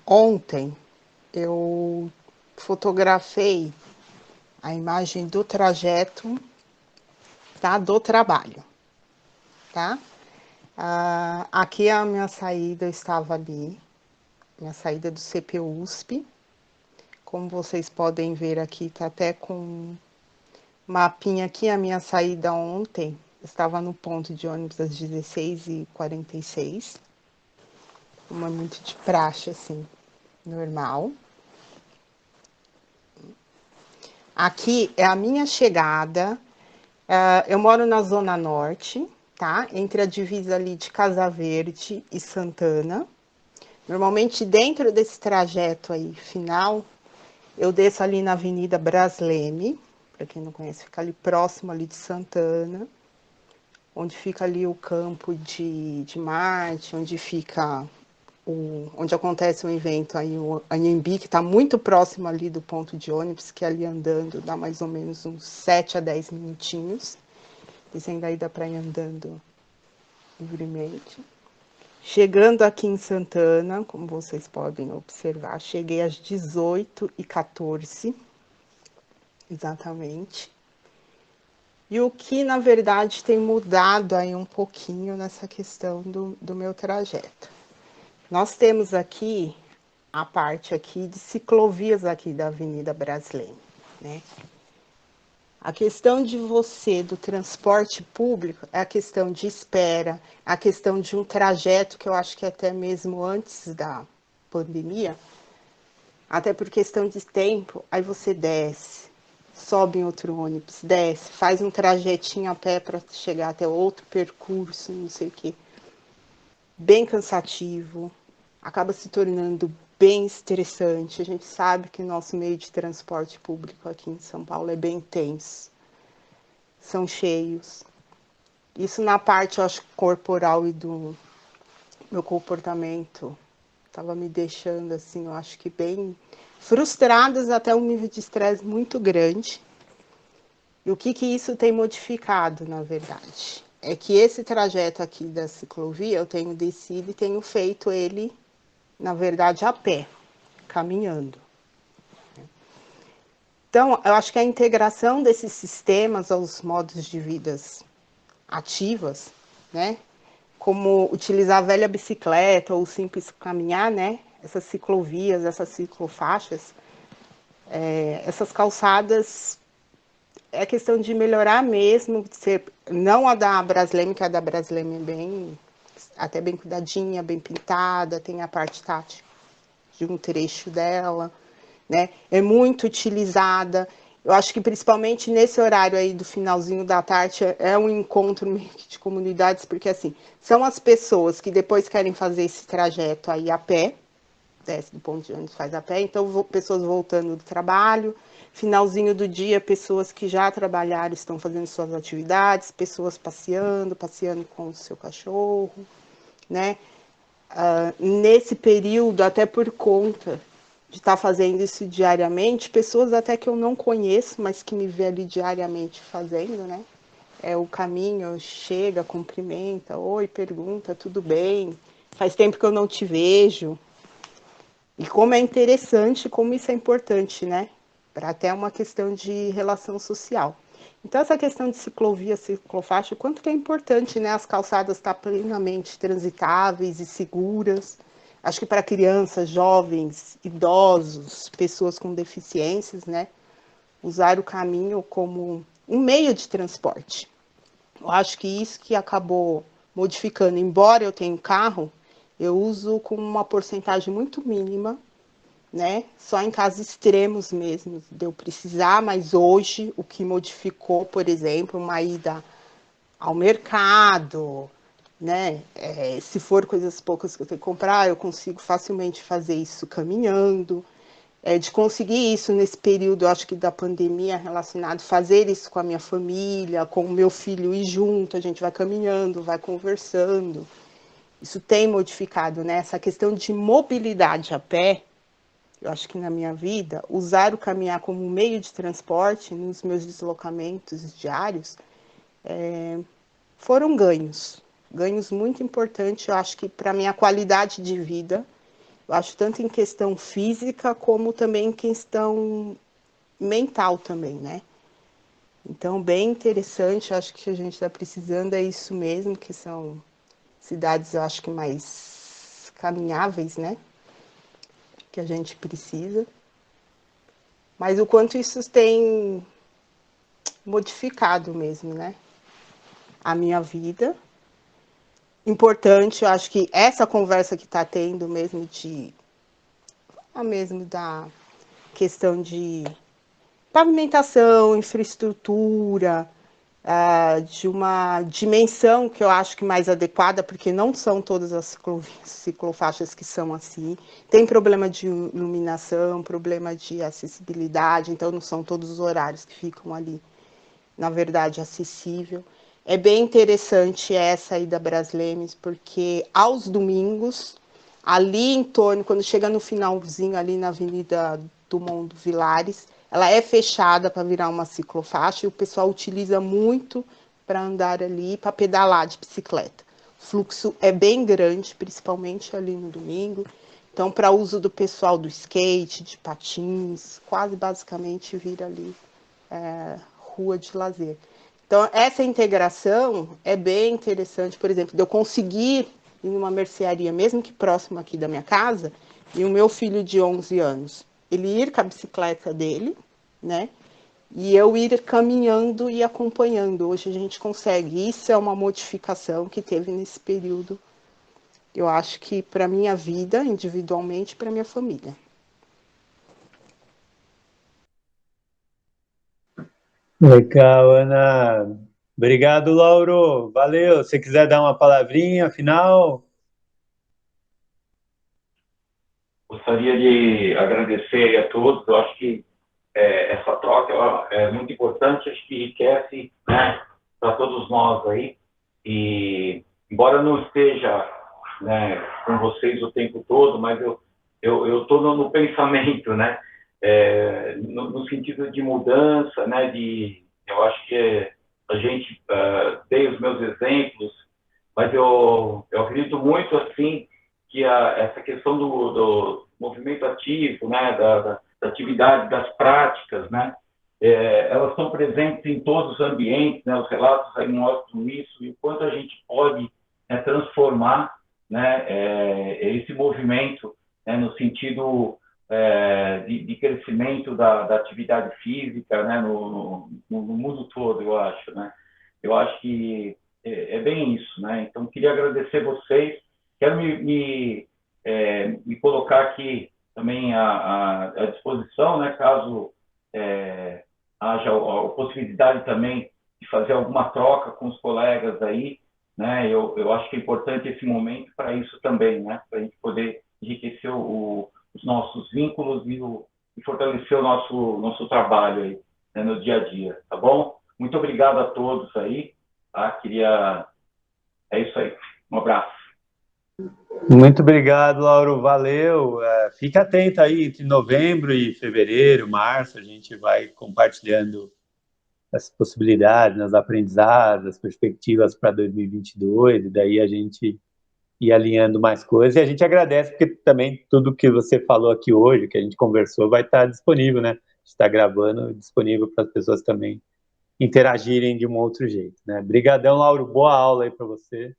ontem eu fotografei a imagem do trajeto, tá, do trabalho, tá? Aqui a minha saída, eu estava ali, minha saída do CPUSP. Como vocês podem ver aqui, tá até com mapinha aqui, a minha saída ontem, estava no ponto de ônibus às 16h46, como é muito de praxe, assim, normal. Aqui é a minha chegada. Eu moro na Zona Norte, tá? Entre a divisa ali de Casa Verde e Santana. Normalmente, dentro desse trajeto aí final, eu desço ali na Avenida Brasleme, para quem não conhece, fica ali próximo ali de Santana, onde fica ali o campo de Marte, onde fica onde acontece o evento aí, o Anhembi, que está muito próximo ali do ponto de ônibus, que ali andando dá mais ou menos uns 7 a 10 minutinhos. Descendo aí dá para ir andando livremente. Chegando aqui em Santana, como vocês podem observar, cheguei às 18h14, exatamente. E o que, na verdade, tem mudado aí um pouquinho nessa questão do meu trajeto. Nós temos aqui a parte aqui de ciclovias aqui da Avenida Brasleme, né? A questão de você, do transporte público, é a questão de espera, a questão de um trajeto que eu acho que até mesmo antes da pandemia, até por questão de tempo, aí você desce, sobe em outro ônibus, desce, faz um trajetinho a pé para chegar até outro percurso, não sei o quê. Bem cansativo, acaba se tornando bem estressante. A gente sabe que nosso meio de transporte público aqui em São Paulo é bem intenso. São cheios. Isso na parte, eu acho, corporal e do meu comportamento estava me deixando, assim, eu acho que bem frustradas, até um nível de estresse muito grande. E o que isso tem modificado, na verdade? É que esse trajeto aqui da ciclovia, eu tenho descido e tenho feito ele, na verdade, a pé, caminhando. Então, eu acho que a integração desses sistemas aos modos de vidas ativas, né? Como utilizar a velha bicicleta ou simples caminhar, né? Essas ciclovias, essas ciclofaixas, essas calçadas, é questão de melhorar mesmo, não a da Brasleme, que a da Brasleme é até bem cuidadinha, bem pintada, tem a parte tática de um trecho dela, né? É muito utilizada. Eu acho que principalmente nesse horário aí do finalzinho da tarde é um encontro meio que de comunidades, porque assim, são as pessoas que depois querem fazer esse trajeto aí a pé, desce do ponto de ônibus, faz a pé, então pessoas voltando do trabalho, finalzinho do dia, pessoas que já trabalharam estão fazendo suas atividades, pessoas passeando com o seu cachorro, né? Nesse período, até por conta de estar fazendo isso diariamente, pessoas até que eu não conheço, mas que me vê ali diariamente fazendo, né? O caminho, chega, cumprimenta, oi, pergunta, tudo bem? Faz tempo que eu não te vejo. E como é interessante, como isso é importante, né? Para até uma questão de relação social. Então, essa questão de ciclovia, ciclofaixa, o quanto que é importante, né? As calçadas estar plenamente transitáveis e seguras. Acho que para crianças, jovens, idosos, pessoas com deficiências, né? Usar o caminho como um meio de transporte. Eu acho que isso que acabou modificando. Embora eu tenha um carro, eu uso com uma porcentagem muito mínima, né? Só em casos extremos mesmo, de eu precisar, mas hoje o que modificou, por exemplo, uma ida ao mercado, né? Se for coisas poucas que eu tenho que comprar, eu consigo facilmente fazer isso caminhando. De conseguir isso nesse período, eu acho que da pandemia relacionado, fazer isso com a minha família, com o meu filho ir junto, a gente vai caminhando, vai conversando. Isso tem modificado, né? Essa questão de mobilidade a pé, eu acho que na minha vida, usar o caminhar como meio de transporte nos meus deslocamentos diários, foram ganhos muito importantes, eu acho que para a minha qualidade de vida, eu acho tanto em questão física como também em questão mental também, né? Então, bem interessante, eu acho que a gente está precisando é isso mesmo, que são cidades, eu acho que mais caminháveis, né? Que a gente precisa. Mas o quanto isso tem modificado mesmo, né? A minha vida. Importante, eu acho que essa conversa que está tendo mesmo mesmo da questão de pavimentação, infraestrutura, de uma dimensão que eu acho que mais adequada, porque não são todas as ciclofaixas que são assim. Tem problema de iluminação, problema de acessibilidade, então não são todos os horários que ficam ali, na verdade, acessível. É bem interessante essa aí da Braslemes, porque aos domingos, ali em torno, quando chega no finalzinho, ali na Avenida Dumont Vilares, ela é fechada para virar uma ciclofaixa e o pessoal utiliza muito para andar ali, para pedalar de bicicleta. O fluxo é bem grande, principalmente ali no domingo. Então, para uso do pessoal do skate, de patins, quase basicamente vira ali rua de lazer. Então, essa integração é bem interessante, por exemplo, de eu conseguir ir numa mercearia, mesmo que próximo aqui da minha casa, e o meu filho de 11 anos, ele ir com a bicicleta dele, né? E eu ir caminhando e acompanhando. Hoje a gente consegue. Isso é uma modificação que teve nesse período, eu acho que para a minha vida, individualmente, para a minha família. Legal, Ana. Obrigado, Lauro. Valeu. Se quiser dar uma palavrinha final. Gostaria de agradecer a todos. Eu acho que essa troca é muito importante, acho que enriquece, né, para todos nós aí. E, embora não esteja, né, com vocês o tempo todo, mas eu estou no pensamento, né, no sentido de mudança, né, eu acho que a gente tem os meus exemplos, mas eu acredito muito, assim, que essa questão do movimento ativo, né, da atividade, das práticas, né, elas estão presentes em todos os ambientes, né, os relatos aí mostram isso, e o quanto a gente pode transformar, né, esse movimento, né, no sentido de crescimento da atividade física, né, no mundo todo, eu acho, né. Eu acho que é bem isso, né. Então, queria agradecer vocês, quero me colocar aqui também à disposição, né, caso haja a possibilidade também de fazer alguma troca com os colegas aí, né, eu acho que é importante esse momento para isso também, né, para a gente poder enriquecer os nossos vínculos e fortalecer o nosso trabalho aí, né, no dia a dia, tá bom? Muito obrigado a todos aí, tá? É isso aí, um abraço. Muito obrigado, Lauro, valeu. Fica atento aí, entre novembro e fevereiro, março, a gente vai compartilhando as possibilidades, os aprendizados, as perspectivas para 2022, e daí a gente ir alinhando mais coisas. E a gente agradece, porque também tudo que você falou aqui hoje, que a gente conversou, vai estar disponível, né? Está gravando, disponível para as pessoas também interagirem de um outro jeito, né? Obrigadão, Lauro, boa aula aí para você.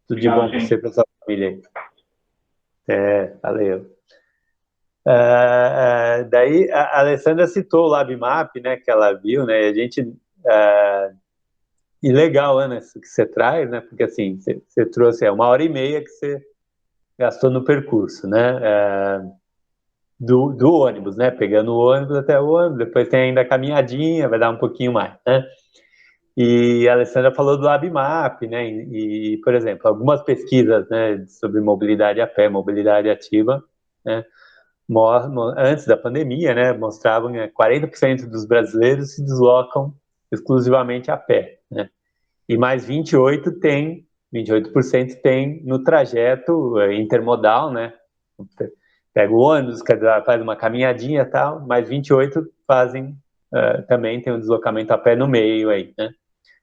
Tudo de bom para você e para sua família aí. Valeu. Daí a Alessandra citou o LabMap, né, que ela viu, né, e a gente... E legal, Ana, isso que você traz, né, porque assim, você trouxe 1h30 que você gastou no percurso, né, do ônibus, né, pegando o ônibus até o ônibus, depois tem ainda a caminhadinha, vai dar um pouquinho mais, né. E a Alessandra falou do LabMap, né, e, por exemplo, algumas pesquisas, né, sobre mobilidade a pé, mobilidade ativa, né, antes da pandemia, né, mostravam que 40% dos brasileiros se deslocam exclusivamente a pé, né, e mais 28% tem no trajeto intermodal, né, pega o ônibus, faz uma caminhadinha e tal, mais 28% também tem um deslocamento a pé no meio aí, né.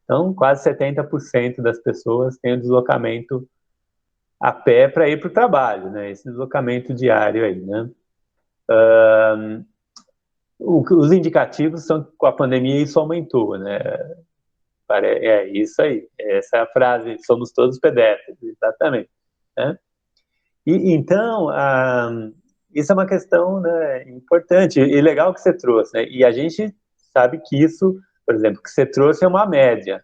Então, quase 70% das pessoas têm o deslocamento a pé para ir para o trabalho, né? Esse deslocamento diário aí, né? Os indicativos são que com a pandemia isso aumentou, né? É isso aí, essa é a frase, somos todos pedestres, exatamente, né? E então, isso é uma questão, né, importante e legal que você trouxe, né? E a gente sabe que isso por exemplo, o que você trouxe é uma média.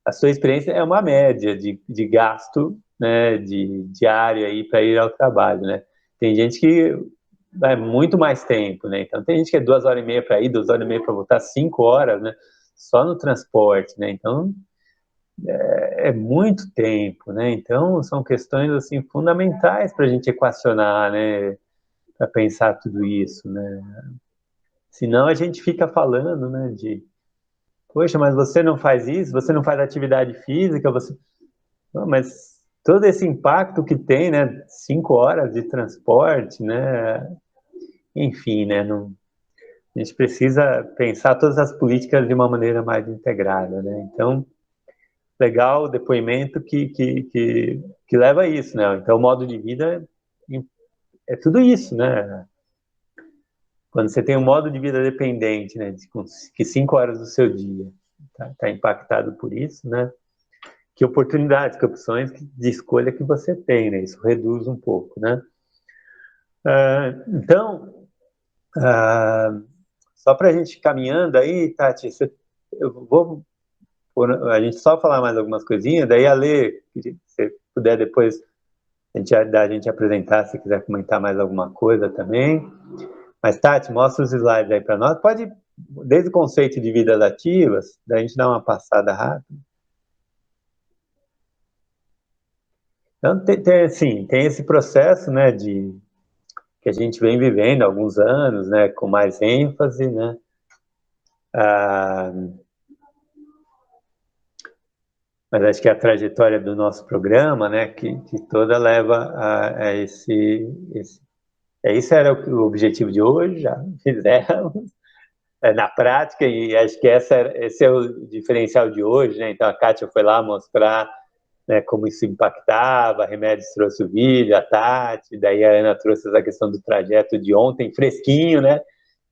A sua experiência é uma média de gasto, né, diário aí para ir ao trabalho, né? Tem gente que vai muito mais tempo, né? Então tem gente que é 2h30 para ir, 2h30 para voltar, 5 horas, né? Só no transporte, né? Então é muito tempo, né? Então são questões assim fundamentais para a gente equacionar, né? Para pensar tudo isso, né? Senão a gente fica falando, né? Poxa, mas você não faz isso, você não faz atividade física, você... Não, mas todo esse impacto que tem, né? 5 horas de transporte, né? Enfim, né? Não... A gente precisa pensar todas as políticas de uma maneira mais integrada, né? Então, legal o depoimento que leva a isso, né? Então, o modo de vida é tudo isso, né? Quando você tem um modo de vida dependente, né? Que 5 horas do seu dia tá impactado por isso, né? Que oportunidades, que opções de escolha que você tem, né? Isso reduz um pouco, né? Então, só para a gente caminhando aí, Tati, eu vou a gente só falar mais algumas coisinhas, daí a Lê, se você puder depois a gente apresentar, se quiser comentar mais alguma coisa também. Mas, Tati, mostra os slides aí para nós. Pode, desde o conceito de vidas ativas, daí a gente dá uma passada rápida. Então, tem esse processo, né, que a gente vem vivendo há alguns anos, né, com mais ênfase, né, mas acho que a trajetória do nosso programa, né, que toda leva a esse era o objetivo de hoje, já fizemos na prática, e acho que esse é o diferencial de hoje, né, então a Kátia foi lá mostrar, né, como isso impactava, a Remédios trouxe o vídeo, a Tati, daí a Ana trouxe essa questão do trajeto de ontem, fresquinho, né,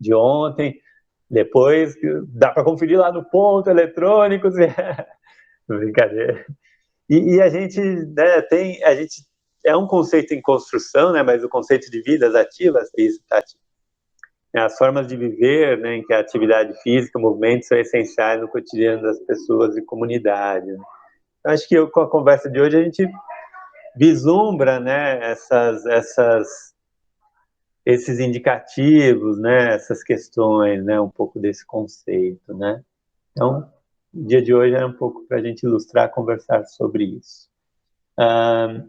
de ontem, depois dá para conferir lá no ponto eletrônico, brincadeira. E a gente, né, a gente é um conceito em construção, né, mas o conceito de vidas ativas, é isso, Tati, as formas de viver, né, em que a atividade física, o movimento são essenciais no cotidiano das pessoas e comunidade. Né? Acho que com a conversa de hoje a gente vislumbra, né, esses indicativos, né, essas questões, né, um pouco desse conceito, né. Então, o dia de hoje era um pouco para a gente ilustrar, conversar sobre isso. A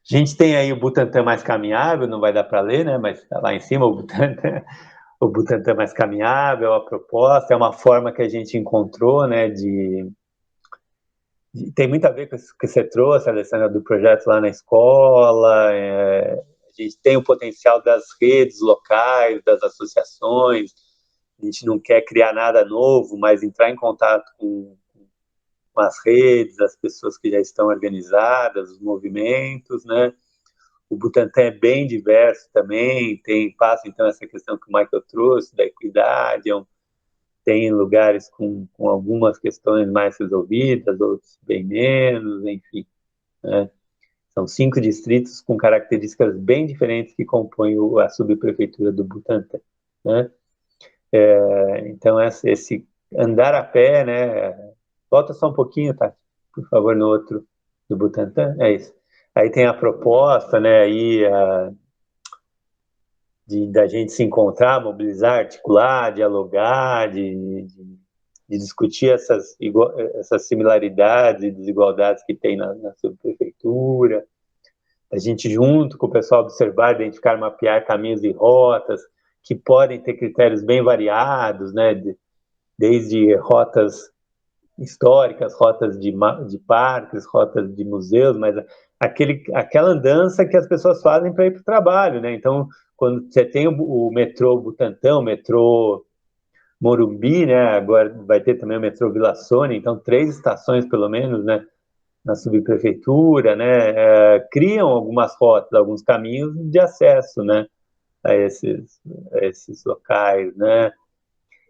gente tem aí o Butantan Mais Caminhável, não vai dar para ler, né, mas está lá em cima o Butantan Mais Caminhável, a proposta, é uma forma que a gente encontrou, né, tem muito a ver com o que você trouxe, Alessandra, do projeto lá na escola, a gente tem o potencial das redes locais, das associações, a gente não quer criar nada novo, mas entrar em contato com as redes, as pessoas que já estão organizadas, os movimentos, né? O Butantan é bem diverso também, passa então essa questão que o Michael trouxe, da equidade, tem lugares com algumas questões mais resolvidas, outros bem menos, enfim. Né? São 5 distritos com características bem diferentes que compõem a subprefeitura do Butantan. Né? Então, esse andar a pé, né? Volta só um pouquinho, tá? Por favor, no outro do Butantan, é isso. Aí tem a proposta, né? Aí da gente se encontrar, mobilizar, articular, dialogar, de discutir essas similaridades e desigualdades que tem na subprefeitura, a gente junto com o pessoal observar, identificar, mapear caminhos e rotas que podem ter critérios bem variados, né, desde rotas históricas, rotas de parques, rotas de museus, mas aquela andança que as pessoas fazem para ir para o trabalho, né, então quando você tem o metrô Butantã, o metrô Morumbi, né? Agora vai ter também o metrô Vila Sônia, então 3 estações pelo menos, né? Na subprefeitura, né? Criam algumas rotas, alguns caminhos de acesso, né? A esses locais, né?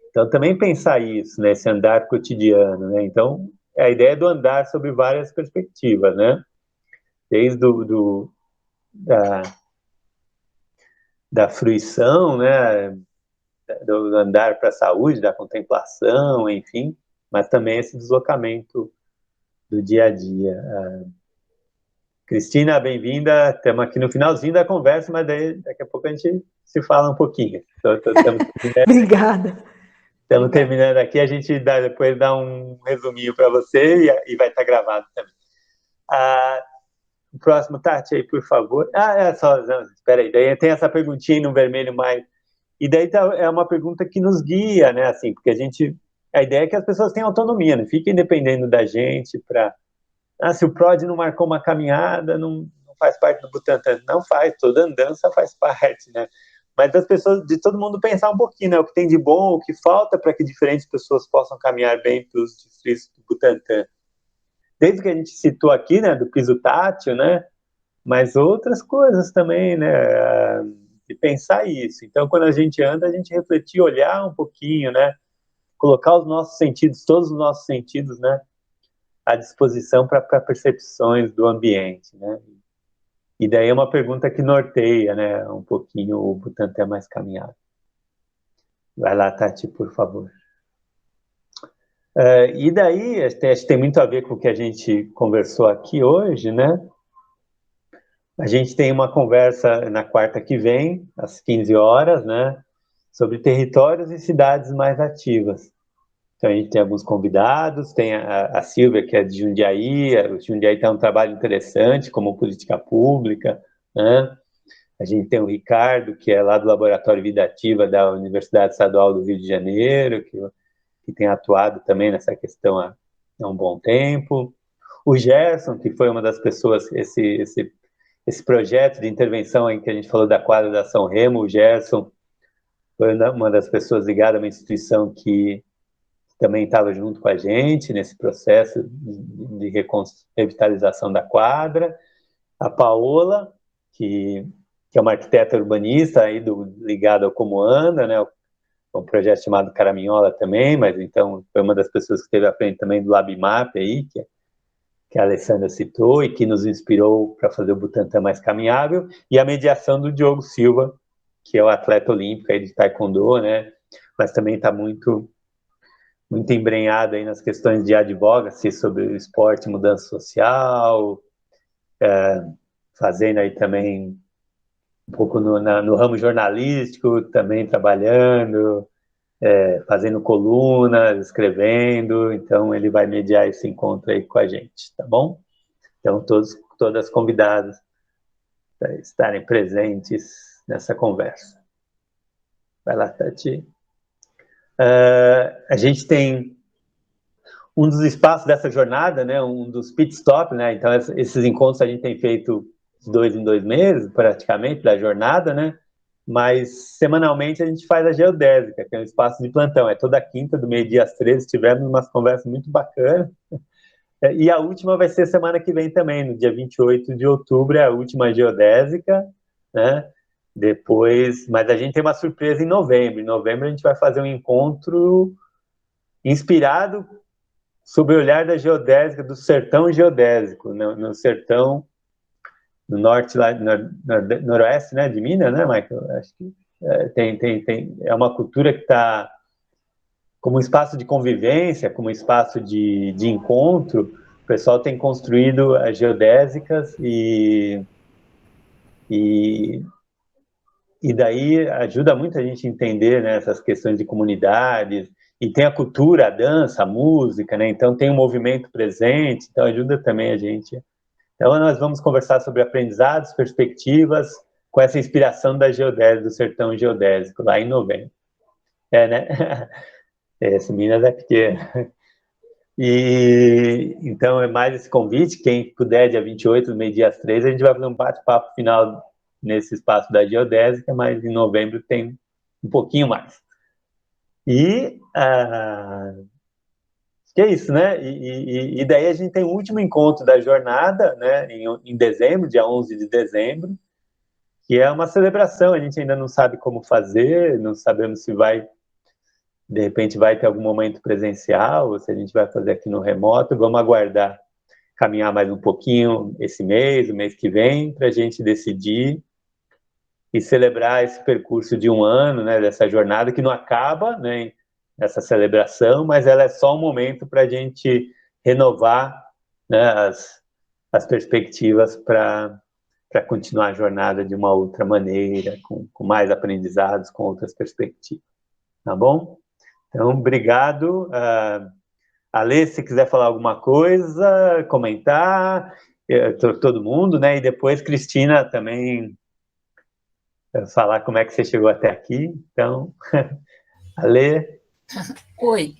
Então também pensar isso, né? Esse andar cotidiano, né? Então a ideia é do andar sobre várias perspectivas, né? Desde da fruição, né? do andar para a saúde, da contemplação, enfim, mas também esse deslocamento do dia a dia. Cristina, bem-vinda. Estamos aqui no finalzinho da conversa, mas daí, daqui a pouco a gente se fala um pouquinho. Obrigada. Estamos terminando aqui, a gente depois dá um resuminho para você e vai estar gravado também. O próximo, Tati, aí, por favor. Espera aí, daí tem essa perguntinha no vermelho mais... E daí é uma pergunta que nos guia, né, assim, porque a ideia é que as pessoas tenham autonomia, não fiquem dependendo da gente para... se o PROD não marcou uma caminhada, não faz parte do Butantan. Não faz, toda andança faz parte, né? Mas das pessoas, de todo mundo pensar um pouquinho, né? O que tem de bom, o que falta para que diferentes pessoas possam caminhar bem pelos distritos do Butantan. Desde que a gente citou aqui, né, do piso tátil, né? Mas outras coisas também, né? De pensar isso. Então, quando a gente anda, a gente refletir, olhar um pouquinho, né? Colocar os nossos sentidos, todos os nossos sentidos, né? À disposição para percepções do ambiente, né? E daí é uma pergunta que norteia, né, um pouquinho o Butantan mais caminhado. Vai lá, Tati, por favor. E daí, acho que tem muito a ver com o que a gente conversou aqui hoje, né? A gente tem uma conversa na quarta que vem, às 15 horas, né? Sobre territórios e cidades mais ativas. Então, a gente tem alguns convidados, tem a Silvia, que é de Jundiaí, o Jundiaí tem um trabalho interessante como política pública, né? A gente tem o Ricardo, que é lá do Laboratório Vida Ativa da Universidade Estadual do Rio de Janeiro, que tem atuado também nessa questão há um bom tempo. O Gerson, que foi uma das pessoas, esse projeto de intervenção em que a gente falou da quadra da Ação Remo, o Gerson foi uma das pessoas ligadas a uma instituição que também estava junto com a gente nesse processo de revitalização da quadra. A Paola, que é uma arquiteta urbanista aí ligada ao Como Anda, né? Um projeto chamado Caraminhola também, mas então foi uma das pessoas que esteve à frente também do LabMap aí, que a Alessandra citou e que nos inspirou para fazer o Butantan mais caminhável, e a mediação do Diogo Silva, que é o atleta olímpico aí de Taekwondo, né? Mas também está muito embrenhado aí nas questões de advocacy sobre o esporte e mudança social, fazendo aí também um pouco no ramo jornalístico, também trabalhando, fazendo colunas, escrevendo, então ele vai mediar esse encontro aí com a gente, tá bom? Então todas convidadas para estarem presentes nessa conversa. Vai lá, Tati. A gente tem um dos espaços dessa jornada, né, um dos pit stop, né, então esses encontros a gente tem feito de 2 em 2 meses, praticamente, da jornada, né, mas semanalmente a gente faz a geodésica, que é um espaço de plantão, é toda quinta, do meio-dia às 13, tivemos umas conversas muito bacanas, e a última vai ser semana que vem também, no dia 28 de outubro, é a última geodésica, né. Depois, mas a gente tem uma surpresa em novembro. Em novembro a gente vai fazer um encontro inspirado sob o olhar da geodésica, do sertão geodésico, no sertão, no norte, lá, noroeste, né, de Minas, né, Michael? Acho que é uma cultura que está como um espaço de convivência, como um espaço de encontro. O pessoal tem construído as geodésicas e daí ajuda muito a gente a entender, né, essas questões de comunidades, e tem a cultura, a dança, a música, né, então tem um movimento presente, então ajuda também a gente. Então nós vamos conversar sobre aprendizados, perspectivas, com essa inspiração da geodésica, do sertão geodésico, lá em novembro. Né? Esse Minas é pequeno. E então é mais esse convite, quem puder, dia 28, no meio-dia às 3, a gente vai fazer um bate-papo final nesse espaço da geodésica, mas em novembro tem um pouquinho mais. E que é isso, né? E daí a gente tem o último encontro da jornada, né? Em dezembro, dia 11 de dezembro, que é uma celebração. A gente ainda não sabe como fazer, não sabemos se de repente vai ter algum momento presencial, ou se a gente vai fazer aqui no remoto. Vamos aguardar caminhar mais um pouquinho esse mês, o mês que vem, para a gente decidir e celebrar esse percurso de um ano, né, dessa jornada que não acaba, né, nessa celebração, mas ela é só um momento para a gente renovar, né, as perspectivas para continuar a jornada de uma outra maneira, com mais aprendizados, com outras perspectivas. Tá bom? Então, obrigado. Ale, se quiser falar alguma coisa, comentar, todo mundo, né? E depois, Cristina, também falar como é que você chegou até aqui. Então, Ale. Oi.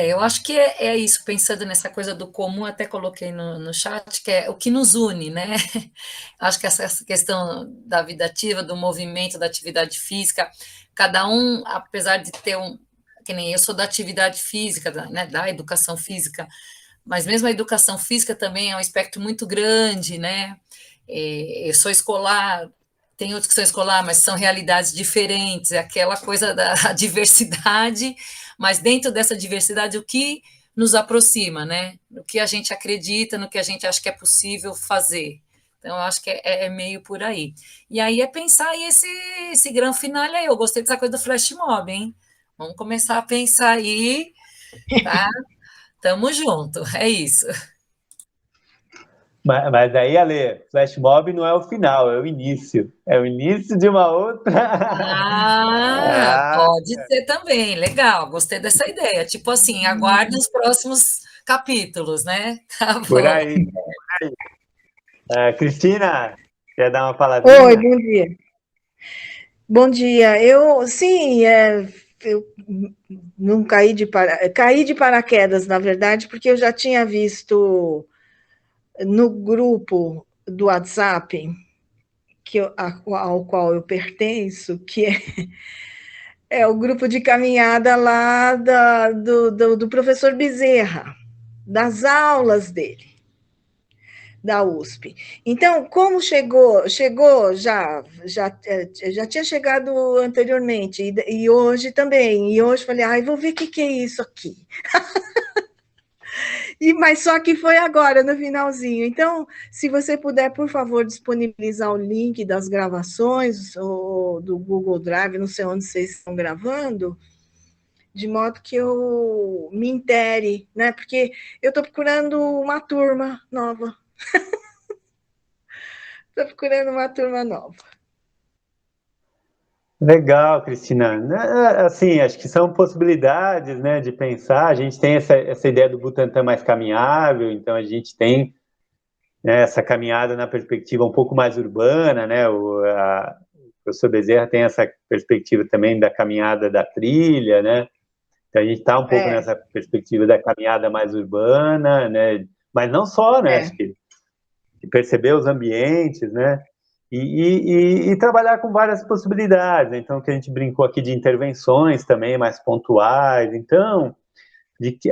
Eu acho que é isso, pensando nessa coisa do comum, até coloquei no chat, que é o que nos une, né? Acho que essa questão da vida ativa, do movimento, da atividade física, cada um, apesar de ter que nem eu sou da atividade física, né, da educação física, mas mesmo a educação física também é um espectro muito grande, né? Eu sou escolar, tem outros que são escolar, mas são realidades diferentes, é aquela coisa da diversidade, mas dentro dessa diversidade, o que nos aproxima, né? No que a gente acredita, no que a gente acha que é possível fazer. Então, eu acho que é meio por aí. E aí é pensar aí esse grande final aí. Eu gostei dessa coisa do flash mob, hein? Vamos começar a pensar aí, tá? Tamo junto, é isso. Mas aí, Ale, flash mob não é o final, é o início. É o início de uma outra... Pode ser também, legal, gostei dessa ideia. Tipo assim, aguarde os próximos capítulos, né? Tá bom. Por aí. Cristina, quer dar uma palavrinha? Oi, bom dia. Bom dia. Eu não caí de paraquedas, na verdade, porque eu já tinha visto no grupo do WhatsApp ao qual eu pertenço, que é o grupo de caminhada lá do professor Bezerra, das aulas dele, da USP. Então, como chegou já tinha chegado anteriormente, e hoje também, e hoje falei, vou ver o que é isso aqui. Mas só que foi agora, no finalzinho. Então, se você puder, por favor, disponibilizar o link das gravações, ou do Google Drive, não sei onde vocês estão gravando, de modo que eu me intere, né? Porque eu estou procurando uma turma nova. Estou procurando uma turma nova. Legal, Cristina. Assim, acho que são possibilidades, né, de pensar. A gente tem essa ideia do Butantã mais caminhável, então a gente tem, né, essa caminhada na perspectiva um pouco mais urbana, né? O professor Bezerra tem essa perspectiva também da caminhada da trilha, né? Então a gente está um pouco nessa perspectiva da caminhada mais urbana, né? Mas não só, né? Acho que perceber os ambientes, né? E trabalhar com várias possibilidades, né? Então, que a gente brincou aqui de intervenções também, mais pontuais. Então,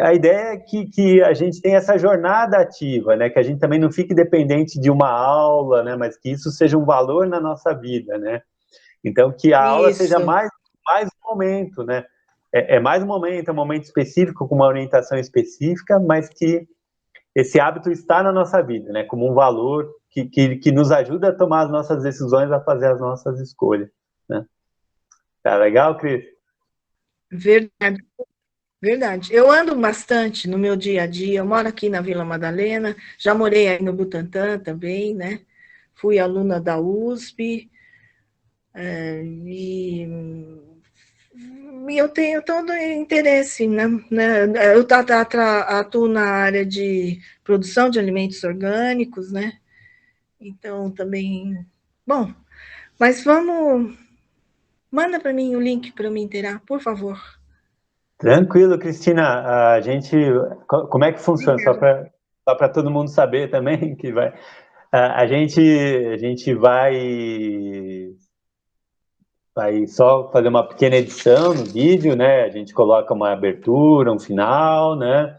a ideia é que a gente tem essa jornada ativa, né? Que a gente também não fique dependente de uma aula, né? Mas que isso seja um valor na nossa vida, né? Então, que a aula seja mais um momento, né? Mais um momento específico, com uma orientação específica, mas que esse hábito está na nossa vida, né? Como um valor que nos ajuda a tomar as nossas decisões, a fazer as nossas escolhas, né? Tá legal, Cris? Verdade. Eu ando bastante no meu dia a dia, eu moro aqui na Vila Madalena, já morei aí no Butantã também, né? Fui aluna da USP, e eu tenho todo interesse, né? Eu atuo na área de produção de alimentos orgânicos, né? Então, também... Bom, mas manda para mim o link para eu me inteirar, por favor. Tranquilo, Cristina. A gente... Como é que funciona? Só para todo mundo saber também que vai... A gente vai só fazer uma pequena edição no vídeo, né? A gente coloca uma abertura, um final, né?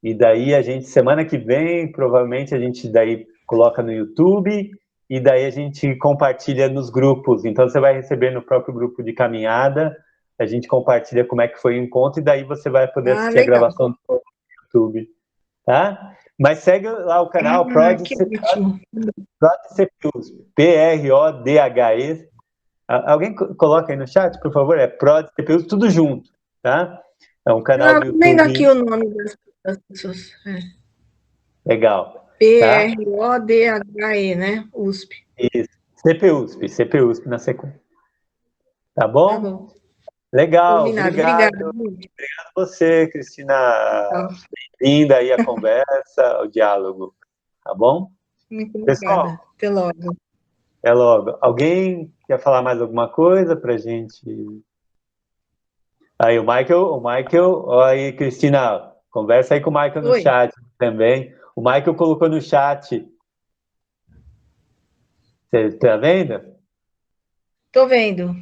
E daí a gente, semana que vem, provavelmente a gente daí coloca no YouTube e daí a gente compartilha nos grupos. Então você vai receber no próprio grupo de caminhada, a gente compartilha como é que foi o encontro e daí você vai poder assistir a gravação do YouTube, tá? Mas segue lá o canal Prod que ótimo. CPUSP, PRODHE. Alguém coloca aí no chat, por favor, é Prod CPUSP, tudo junto, tá? É um canal do YouTube. Vendo aqui o nome das pessoas. Legal. PRODHE, né? USP. Isso. CPUSP na sequência. Tá bom? Tá bom. Legal, Combinado. obrigado. Obrigado a você, Cristina. Bem-vinda aí a conversa, ao diálogo. Tá bom? Muito obrigada. Pessoal, até logo. Até logo. Alguém quer falar mais alguma coisa pra gente? Aí, o Michael, aí, Cristina, conversa aí com o Michael no chat também. O Michael colocou no chat. Você tá vendo? Tô vendo.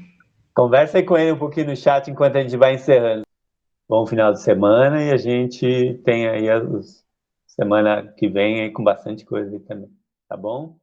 Conversa aí com ele um pouquinho no chat enquanto a gente vai encerrando. Bom final de semana e a gente tem aí semana que vem aí com bastante coisa aí também. Tá bom?